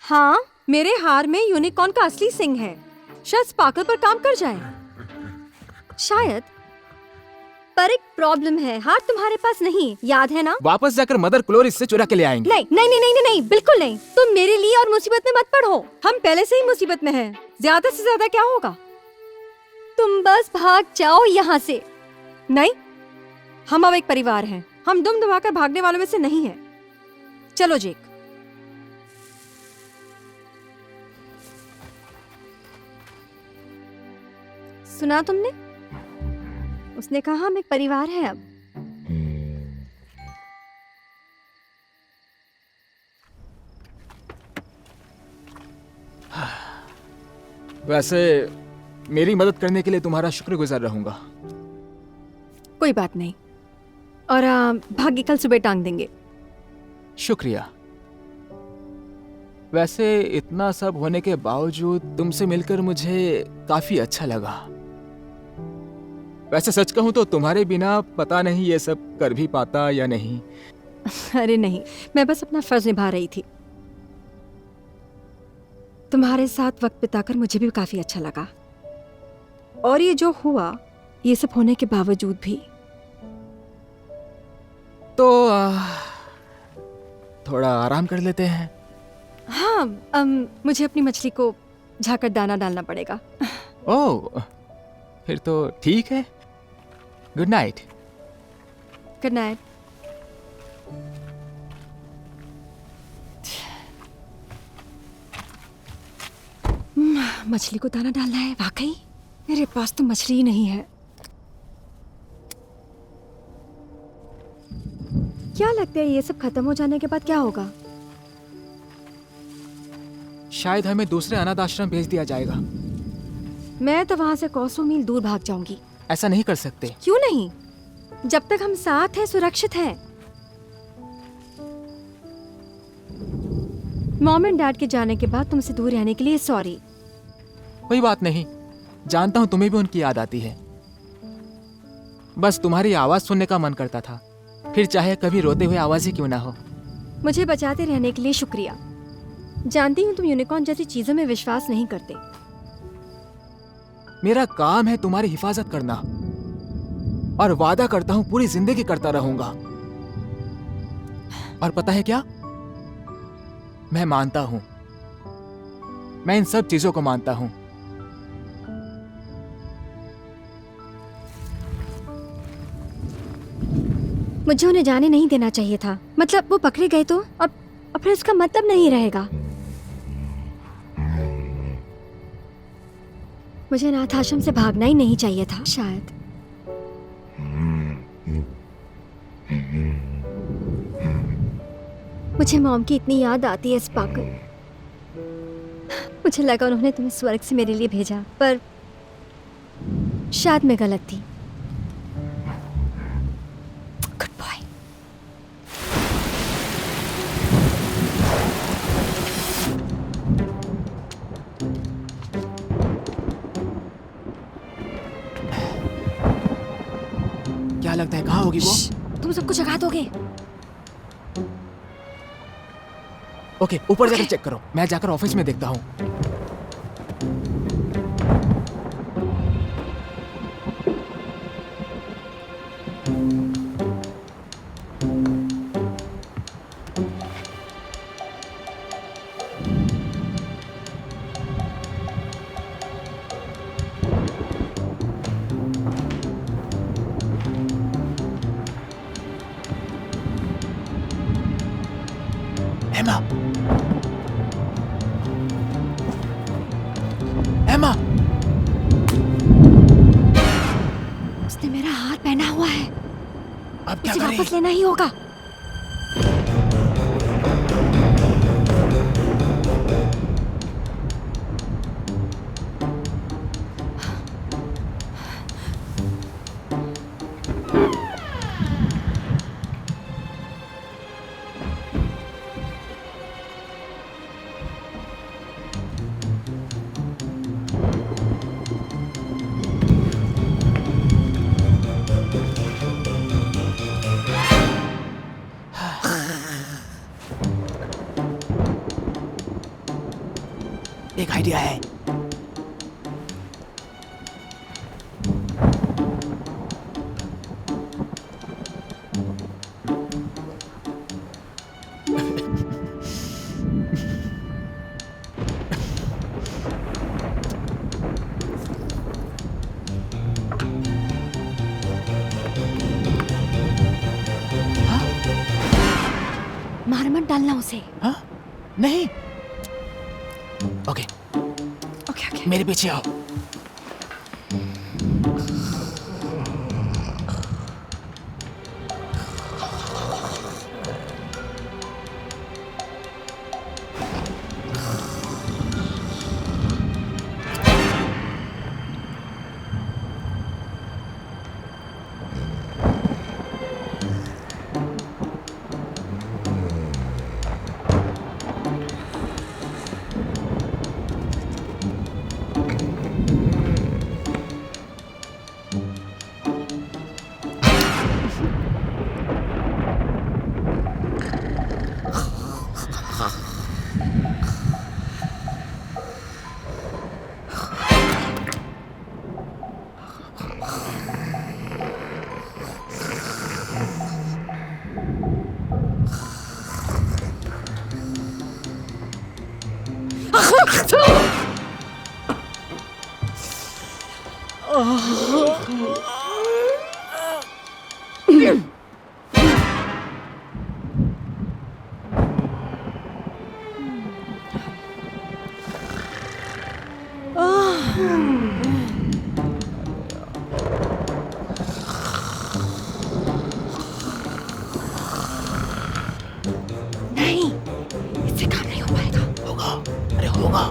Speaker 2: हाँ,
Speaker 3: मेरे हार में यूनिकॉर्न का असली सिंह है। शायद स्पार्कल पर काम कर जाए।
Speaker 2: शायद, पर एक प्रॉब्लम है, हार तुम्हारे पास नहीं, याद है ना?
Speaker 1: वापस जाकर मदर क्लोरिस से चुरा के ले आएंगे।
Speaker 2: नहीं नहीं नहीं नहीं नहीं, बिल्कुल नहीं। तुम मेरे लिए और मुसीबत में मत पड़ो।
Speaker 3: हम पहले से ही मुसीबत में हैं। ज्यादा से ज्यादा क्या होगा?
Speaker 2: तुम बस भाग जाओ यहाँ से।
Speaker 3: नहीं, हम अब एक परिवार हैं। हम दुम दबाकर भागने वालों में से नहीं हैं। चलो जेक।
Speaker 2: सुना तुमने? उसने कहा हम एक परिवार हैं अब।
Speaker 1: वैसे मेरी मदद करने के लिए तुम्हारा शुक्रगुजार रहूंगा।
Speaker 3: कोई बात नहीं, और भाग्य कल सुबह टांग देंगे।
Speaker 1: शुक्रिया। वैसे इतना सब होने के बावजूद तुमसे मिलकर मुझे काफी अच्छा लगा। वैसे सच कहूं तो तुम्हारे बिना पता नहीं ये सब कर भी पाता या नहीं।
Speaker 3: अरे नहीं, मैं बस अपना फर्ज निभा रही थी। तुम्हारे साथ वक्त बिताकर मुझे भी काफी अच्छा लगा। और ये जो हुआ, ये सब होने के बावजूद भी
Speaker 1: तो थोड़ा आराम कर लेते हैं।
Speaker 3: हाँ, मुझे अपनी मछली को झाकर दाना डालना पड़ेगा।
Speaker 1: ओह, फिर तो ठीक है। Good night.
Speaker 3: Good night. मछली को दाना डालना है? वाकई मेरे पास तो मछली ही नहीं है। क्या लगता है ये सब खत्म हो जाने के बाद क्या होगा?
Speaker 1: शायद हमें दूसरे अनाथ आश्रम भेज दिया जाएगा।
Speaker 3: मैं तो वहां से कोसों मील दूर भाग जाऊंगी।
Speaker 1: ऐसा नहीं कर सकते।
Speaker 3: क्यों नहीं? जब तक हम साथ हैं, सुरक्षित हैं। मॉम एंड डैड के जाने के बाद तुमसे दूर रहने के लिए सॉरी।
Speaker 1: कोई बात नहीं, जानता हूं तुम्हें भी उनकी याद आती है। बस तुम्हारी आवाज सुनने का मन करता था, फिर चाहे कभी रोते हुए आवाज ही क्यों ना हो।
Speaker 3: मुझे बचाते रहने के लिए शुक्रिया। जानती हूँ तुम यूनिकॉर्न जैसी चीजों में विश्वास नहीं करते।
Speaker 1: मेरा काम है तुम्हारी हिफाजत करना, और वादा करता हूं पूरी जिंदगी करता रहूंगा। और पता है क्या, मैं मानता हूं, मैं इन सब चीजों को मानता हूं।
Speaker 2: मुझे उन्हें जाने नहीं देना चाहिए था। मतलब वो पकड़े गए तो अब फिर इसका मतलब नहीं रहेगा। मुझे अनाथ आश्रम से भागना ही नहीं चाहिए था शायद। मुझे मॉम की इतनी याद आती है स्पार्कल। मुझे लगा उन्होंने तुम्हें स्वर्ग से मेरे लिए भेजा, पर शायद मैं गलत थी। Good boy.
Speaker 1: क्या लगता है कहाँ होगी वो?
Speaker 2: तुम सबको जगा दोगे?
Speaker 1: ओके, ऊपर जाकर चेक करो, मैं जाकर ऑफिस में देखता हूँ। एमा, एमा,
Speaker 2: उसने मेरा हाथ पहना हुआ है।
Speaker 1: अब क्या
Speaker 2: इसे
Speaker 1: करें?
Speaker 2: वापस लेना ही होगा।
Speaker 1: एक आइडिया है।
Speaker 2: मार मत डालना उसे।
Speaker 1: हाँ? नहीं। Okay,
Speaker 3: okay okay.
Speaker 1: मेरे पीछे आओ।
Speaker 3: नहीं, इससे काम नहीं हो पाएगा।
Speaker 1: होगा, अरे होगा,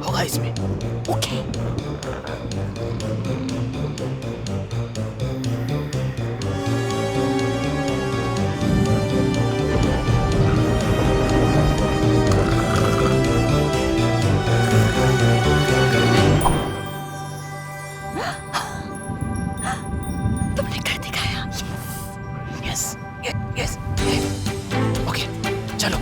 Speaker 1: होगा इसमें।
Speaker 3: ओके। तुमने कर दिखाया।
Speaker 1: यस, यस, ओके, चलो।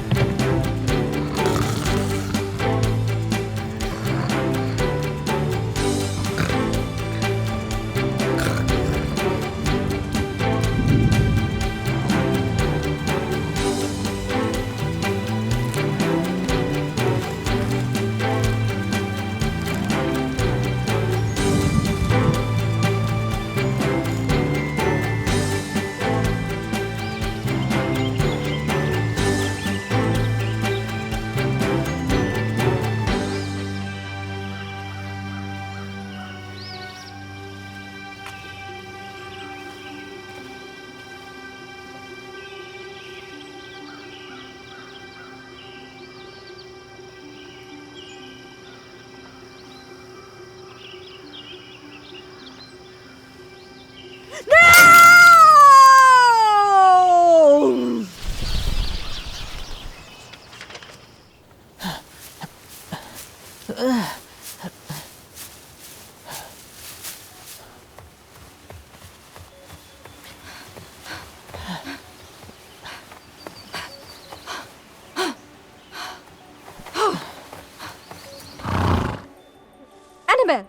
Speaker 3: Annabelle,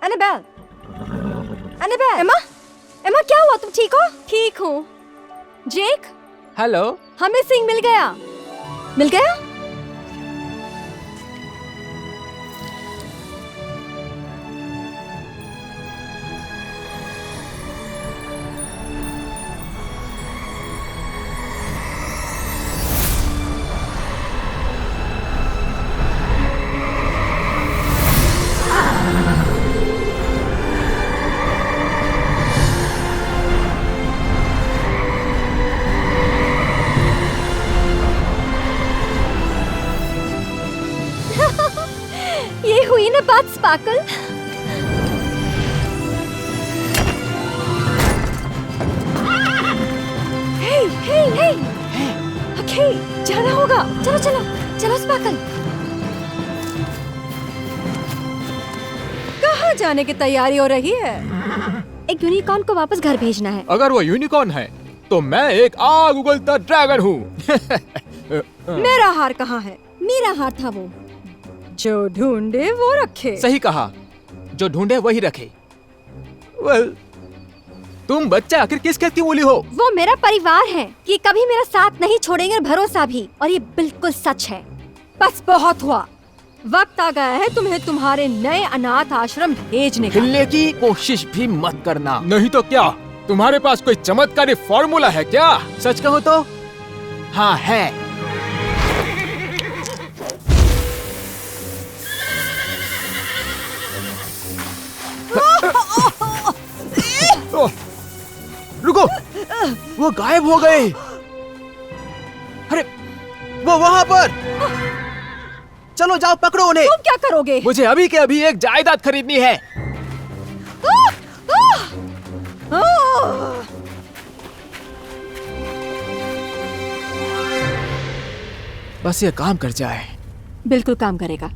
Speaker 3: Annabelle, Annabelle. Emma, Emma क्या हुआ? तुम ठीक हो? ठीक हूँ। Jake,
Speaker 1: hello.
Speaker 3: हमें सिंह मिल गया। मिल गया? ये हुई ना बात, स्पार्कल। हे, हे, हे। ओके, जाना होगा। चलो, चलो, चलो स्पार्कल। कहाँ जाने की तैयारी हो रही है?
Speaker 2: एक यूनिकॉर्न को वापस घर भेजना है।
Speaker 1: अगर वो यूनिकॉर्न है तो मैं एक आग उगलता ड्रैगन हूँ।
Speaker 3: मेरा हार कहाँ है?
Speaker 4: मेरा हार था वो।
Speaker 3: जो ढूंढे वो रखे।
Speaker 1: सही कहा, जो ढूंढे वही रखे। वेल, तुम बच्चा आखिर किस खेत की मूली हो?
Speaker 2: वो मेरा परिवार है कि कभी मेरा साथ नहीं छोड़ेंगे, भरोसा भी, और ये बिल्कुल सच है।
Speaker 3: बस बहुत हुआ। वक्त आ गया है तुम्हें तुम्हारे नए अनाथ आश्रम भेजने का।
Speaker 1: हिलने की कोशिश भी मत करना, नहीं तो क्या तुम्हारे पास कोई चमत्कारी फॉर्मूला है क्या? सच कहो तो हाँ है। ओह, रुको, वो गायब हो गए। अरे वो वहां पर। चलो जाओ पकड़ो उन्हें।
Speaker 3: तुम क्या करोगे?
Speaker 1: मुझे अभी के अभी एक जायदाद खरीदनी है। बस ये काम कर जाए।
Speaker 3: बिल्कुल काम करेगा।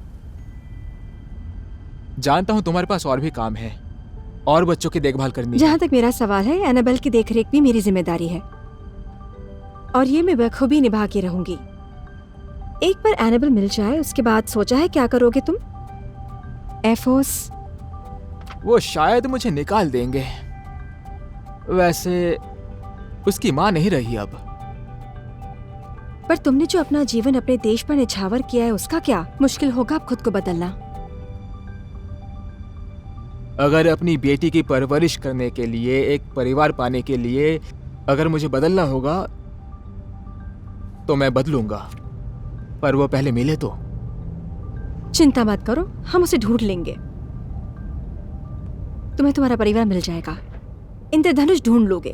Speaker 1: जानता हूँ तुम्हारे पास और भी काम है, और बच्चों की देखभाल करनी है।
Speaker 3: जहाँ तक मेरा सवाल है, एनाबेल की देखरेख भी मेरी जिम्मेदारी है और ये मैं बखूबी निभा के रहूंगी। एक बार एनाबेल मिल जाए उसके बाद सोचा है क्या करोगे तुम? एफोस?
Speaker 1: वो शायद मुझे निकाल देंगे। वैसे उसकी माँ नहीं रही अब।
Speaker 3: पर तुमने जो अपना जीवन अपने देश पर निछावर किया है उसका क्या? मुश्किल होगा अब खुद को बदलना।
Speaker 1: अगर अपनी बेटी की परवरिश करने के लिए, एक परिवार पाने के लिए अगर मुझे बदलना होगा तो मैं बदलूंगा, पर वो पहले मिले तो।
Speaker 3: चिंता मत करो, हम उसे ढूंढ लेंगे। तुम्हें तुम्हारा परिवार मिल जाएगा। इंद्रधनुष ढूंढ लोगे।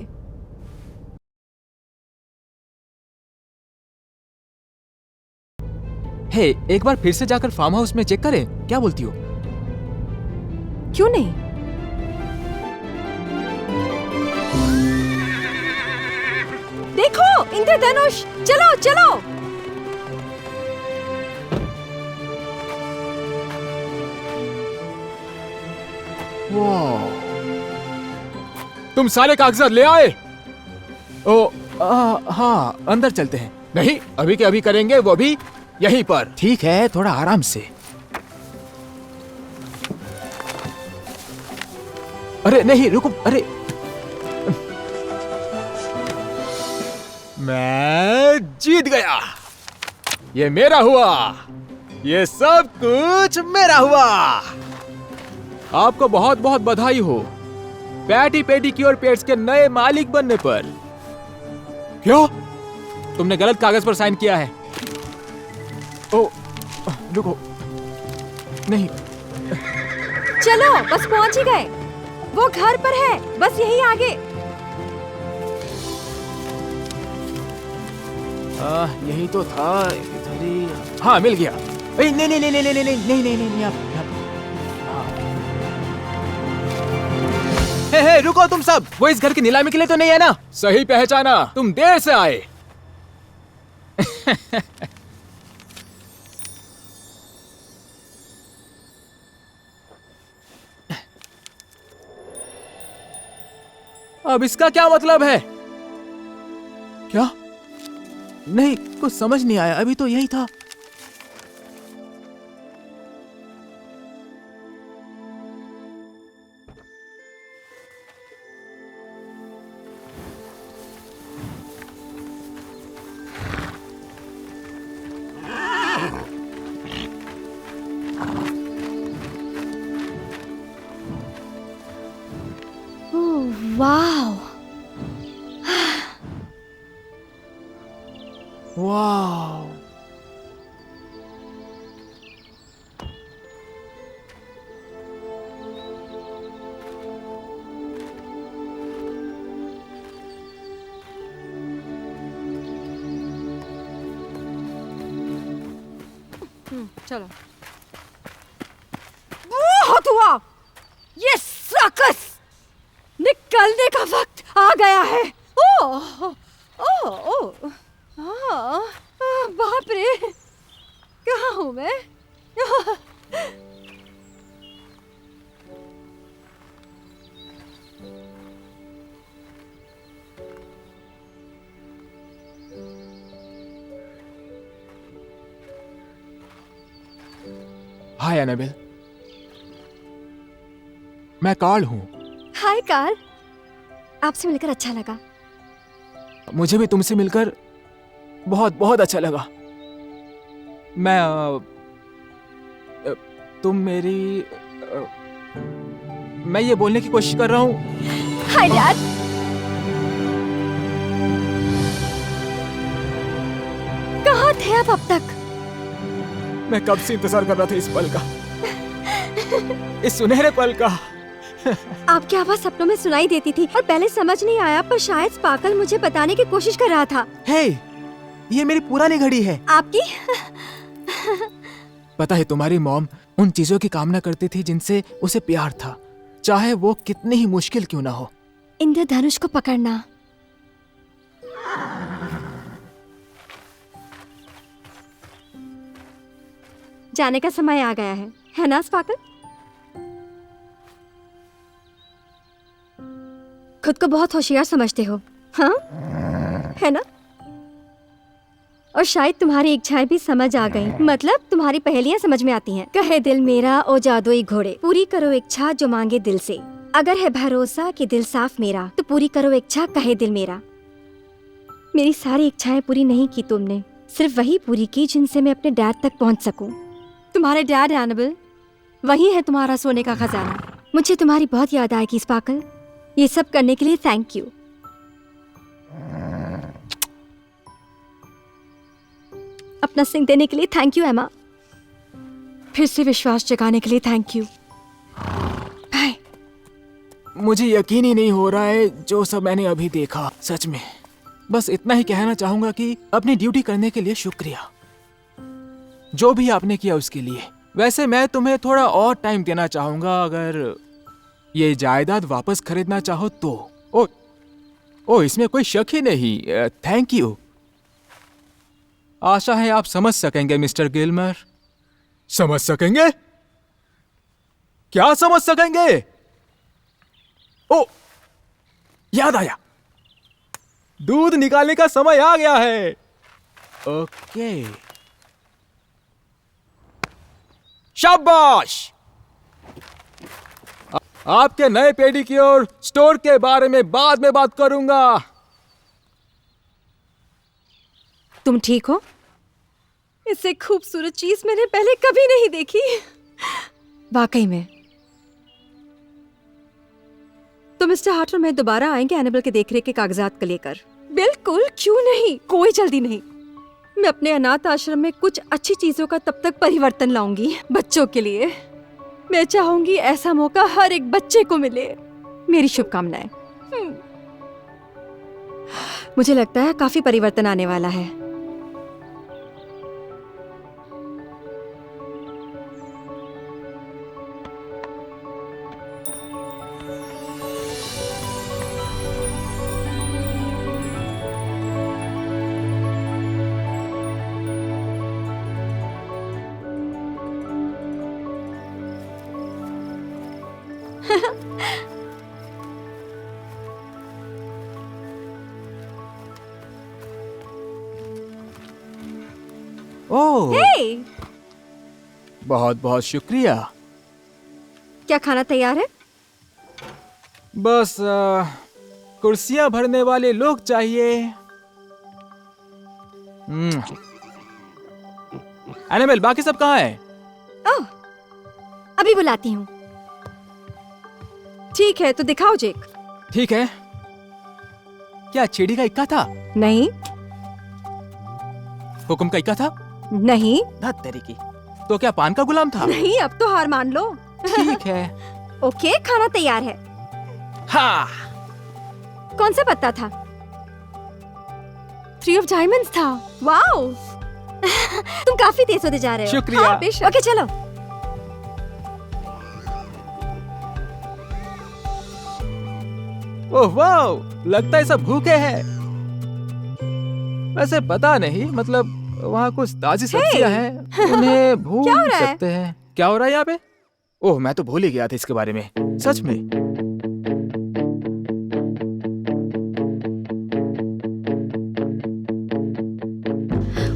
Speaker 1: हे, एक बार फिर से जाकर फार्म हाउस में चेक करें, क्या बोलती हो?
Speaker 3: क्यों नहीं? देखो इंद्रधनुष, चलो चलो।
Speaker 1: वाह, तुम सारे कागजात ले आए? ओ, हाँ, अंदर चलते हैं। नहीं, अभी के अभी करेंगे, वो भी यहीं पर। ठीक है, थोड़ा आराम से। अरे नहीं, रुको, अरे मैं जीत गया। ये मेरा हुआ, ये सब कुछ मेरा हुआ। आपको बहुत बहुत बधाई हो पैटी पेडिक्योर पेट्स के नए मालिक बनने पर। क्यों? तुमने गलत कागज पर साइन किया है। ओ, रुको, नहीं।
Speaker 3: चलो, बस पहुंच ही गए। वो घर पर है, बस यही आगे।
Speaker 1: यही तो था, इधर ही। हाँ, मिल गया। नहीं नहीं नहीं नहीं नहीं नहीं नहीं नहीं नहीं नहीं, आप। हे, रुको तुम सब, वो इस घर की नीलामी के लिए तो नहीं है ना? सही पहचाना, तुम देर से आए। अब इसका क्या मतलब है? क्या? नहीं, कुछ समझ नहीं आया, अभी तो यही था।
Speaker 2: वाह,
Speaker 1: वाह,
Speaker 3: चलो। बहुत हुआ, ये सर्कस निकलने का वक्त आ गया है। ओह, ओह, ओह, बाप रे, कहाँ हूँ मैं?
Speaker 1: हाय एनाबेल, मैं कार्ल हूँ।
Speaker 2: हाय कार्ल, आपसे मिलकर अच्छा लगा।
Speaker 1: मुझे भी तुमसे मिलकर बहुत बहुत अच्छा लगा। मैं तुम मेरी मैं ये बोलने की कोशिश कर रहा हूँ।
Speaker 2: Hi dad. कहाँ थे आप अब तक?
Speaker 1: मैं कब से इंतजार कर रहा था इस पल का, इस सुनहरे पल का।
Speaker 2: आपकी आवाज सपनों में सुनाई देती थी और पहले समझ नहीं आया, पर शायद स्पार्कल मुझे बताने की कोशिश कर रहा था।
Speaker 1: हे, ये मेरी पुरानी घड़ी है।
Speaker 2: आपकी?
Speaker 1: पता है, तुम्हारी मॉम उन चीजों की कामना करती थी जिनसे उसे प्यार था, चाहे वो कितनी ही मुश्किल क्यों ना हो।
Speaker 2: इंद्रधनुष को पकड़ना। जाने का समय आ गया है ना स्पार्कल? खुद को बहुत होशियार समझते हो, हाँ? है ना? और शायद तुम्हारी इच्छाएं भी समझ आ गई, मतलब तुम्हारी पहेलियां समझ में आती हैं। कहे दिल मेरा ओ जादुई घोड़े, पूरी करो इच्छा जो मांगे दिल से। अगर है भरोसा कि दिल साफ मेरा, तो पूरी करो इच्छा कहे दिल मेरा। मेरी सारी इच्छाएं पूरी नहीं की तुमने, सिर्फ वही पूरी की जिनसे मैं अपने डैड तक पहुंच सकूं।
Speaker 3: तुम्हारे डैड एनाबेल, वही है तुम्हारा सोने का खजाना।
Speaker 2: मुझे तुम्हारी बहुत याद आएगी स्पार्कल। ये सब करने के लिए थैंक यू। अपना सिंह देने के लिए थैंक यू एमा।
Speaker 3: फिर से विश्वास जगाने के लिए थैंक यू। बाय।
Speaker 1: मुझे यकीन ही नहीं हो रहा है जो सब मैंने अभी देखा, सच में। बस इतना ही कहना चाहूंगा कि अपनी ड्यूटी करने के लिए शुक्रिया, जो भी आपने किया उसके लिए। वैसे मैं तुम्हें थोड़ा और टाइम देना चाहूंगा, अगर ये जायदाद वापस खरीदना चाहो तो। ओ इसमें कोई शक ही नहीं। Thank you. आशा है आप समझ सकेंगे मिस्टर गिल्मर। समझ सकेंगे? क्या समझ सकेंगे? ओ, याद आया, दूध निकालने का समय आ गया है। ओके, शाबाश। आपके नए पेडिक्योर स्टोर के बारे में बाद में बात करूंगा।
Speaker 3: तुम ठीक हो? इससे खूबसूरत चीज मैंने पहले कभी नहीं देखी। वाकई में। तो मिस्टर हार्टर मैं दोबारा आएंगे एनेबल के देखरेख के कागजात को लेकर? बिल्कुल, क्यों नहीं, कोई जल्दी नहीं। मैं अपने अनाथ आश्रम में कुछ अच्छी चीजों का तब तक परिवर्तन लाऊंगी बच्चों के लिए। मैं चाहूंगी ऐसा मौका हर एक बच्चे को मिले। मेरी शुभकामनाएं। मुझे लगता है काफी परिवर्तन आने वाला है।
Speaker 1: ओह,
Speaker 3: हे!
Speaker 1: बहुत बहुत शुक्रिया।
Speaker 3: क्या खाना तैयार है?
Speaker 1: बस कुर्सियां भरने वाले लोग चाहिए। एनिमल, बाकी सब कहाँ है?
Speaker 2: ओह, अभी बुलाती हूँ।
Speaker 3: ठीक है, तो दिखाओ जेक।
Speaker 1: ठीक है। क्या चिड़ी का इक्का था?
Speaker 3: नहीं
Speaker 1: हुक्म का इक्का था?
Speaker 3: नहीं
Speaker 1: धत तेरी की। तो क्या पान का गुलाम था?
Speaker 3: नहीं, अब तो हार मान लो।
Speaker 1: ठीक है।
Speaker 2: ओके, खाना तैयार है।
Speaker 1: हाँ,
Speaker 2: कौन सा पत्ता था?
Speaker 3: 3 ऑफ डायमंड्स था। वाओ,
Speaker 2: तुम काफी तेज होते जा रहे हो।
Speaker 1: शुक्रिया।
Speaker 3: हाँ, बेशक।
Speaker 2: ओके चलो।
Speaker 1: ओह वाह, लगता है सब भूखे हैं। वैसे पता नहीं, मतलब वहाँ कुछ ताजी सब्जियां हैं, उन्हें भून
Speaker 3: क्या हो रहा है?
Speaker 1: सकते हैं। क्या हो रहा है यहाँ पे? ओह, मैं तो भूल ही गया था इसके बारे में, सच में।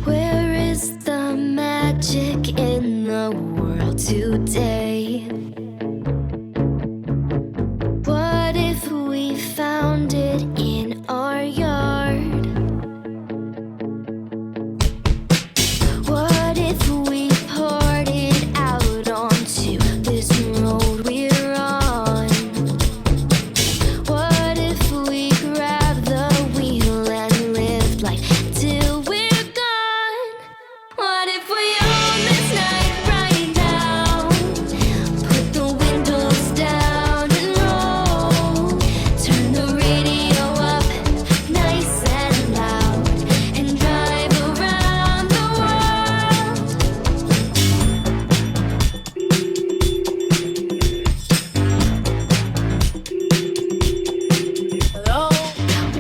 Speaker 5: Where is the magic in the world today? What if we found it in our yard? What if we poured it out onto this road we're on? What if we grab the wheel and live life till we're gone? What if we own this night right now? Put the windows down and roll. Turn the radio up nice and loud and drive around the world.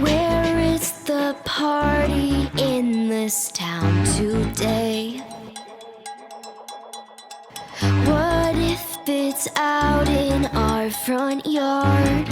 Speaker 5: Where is the party in this town today? What if it's out in our front yard?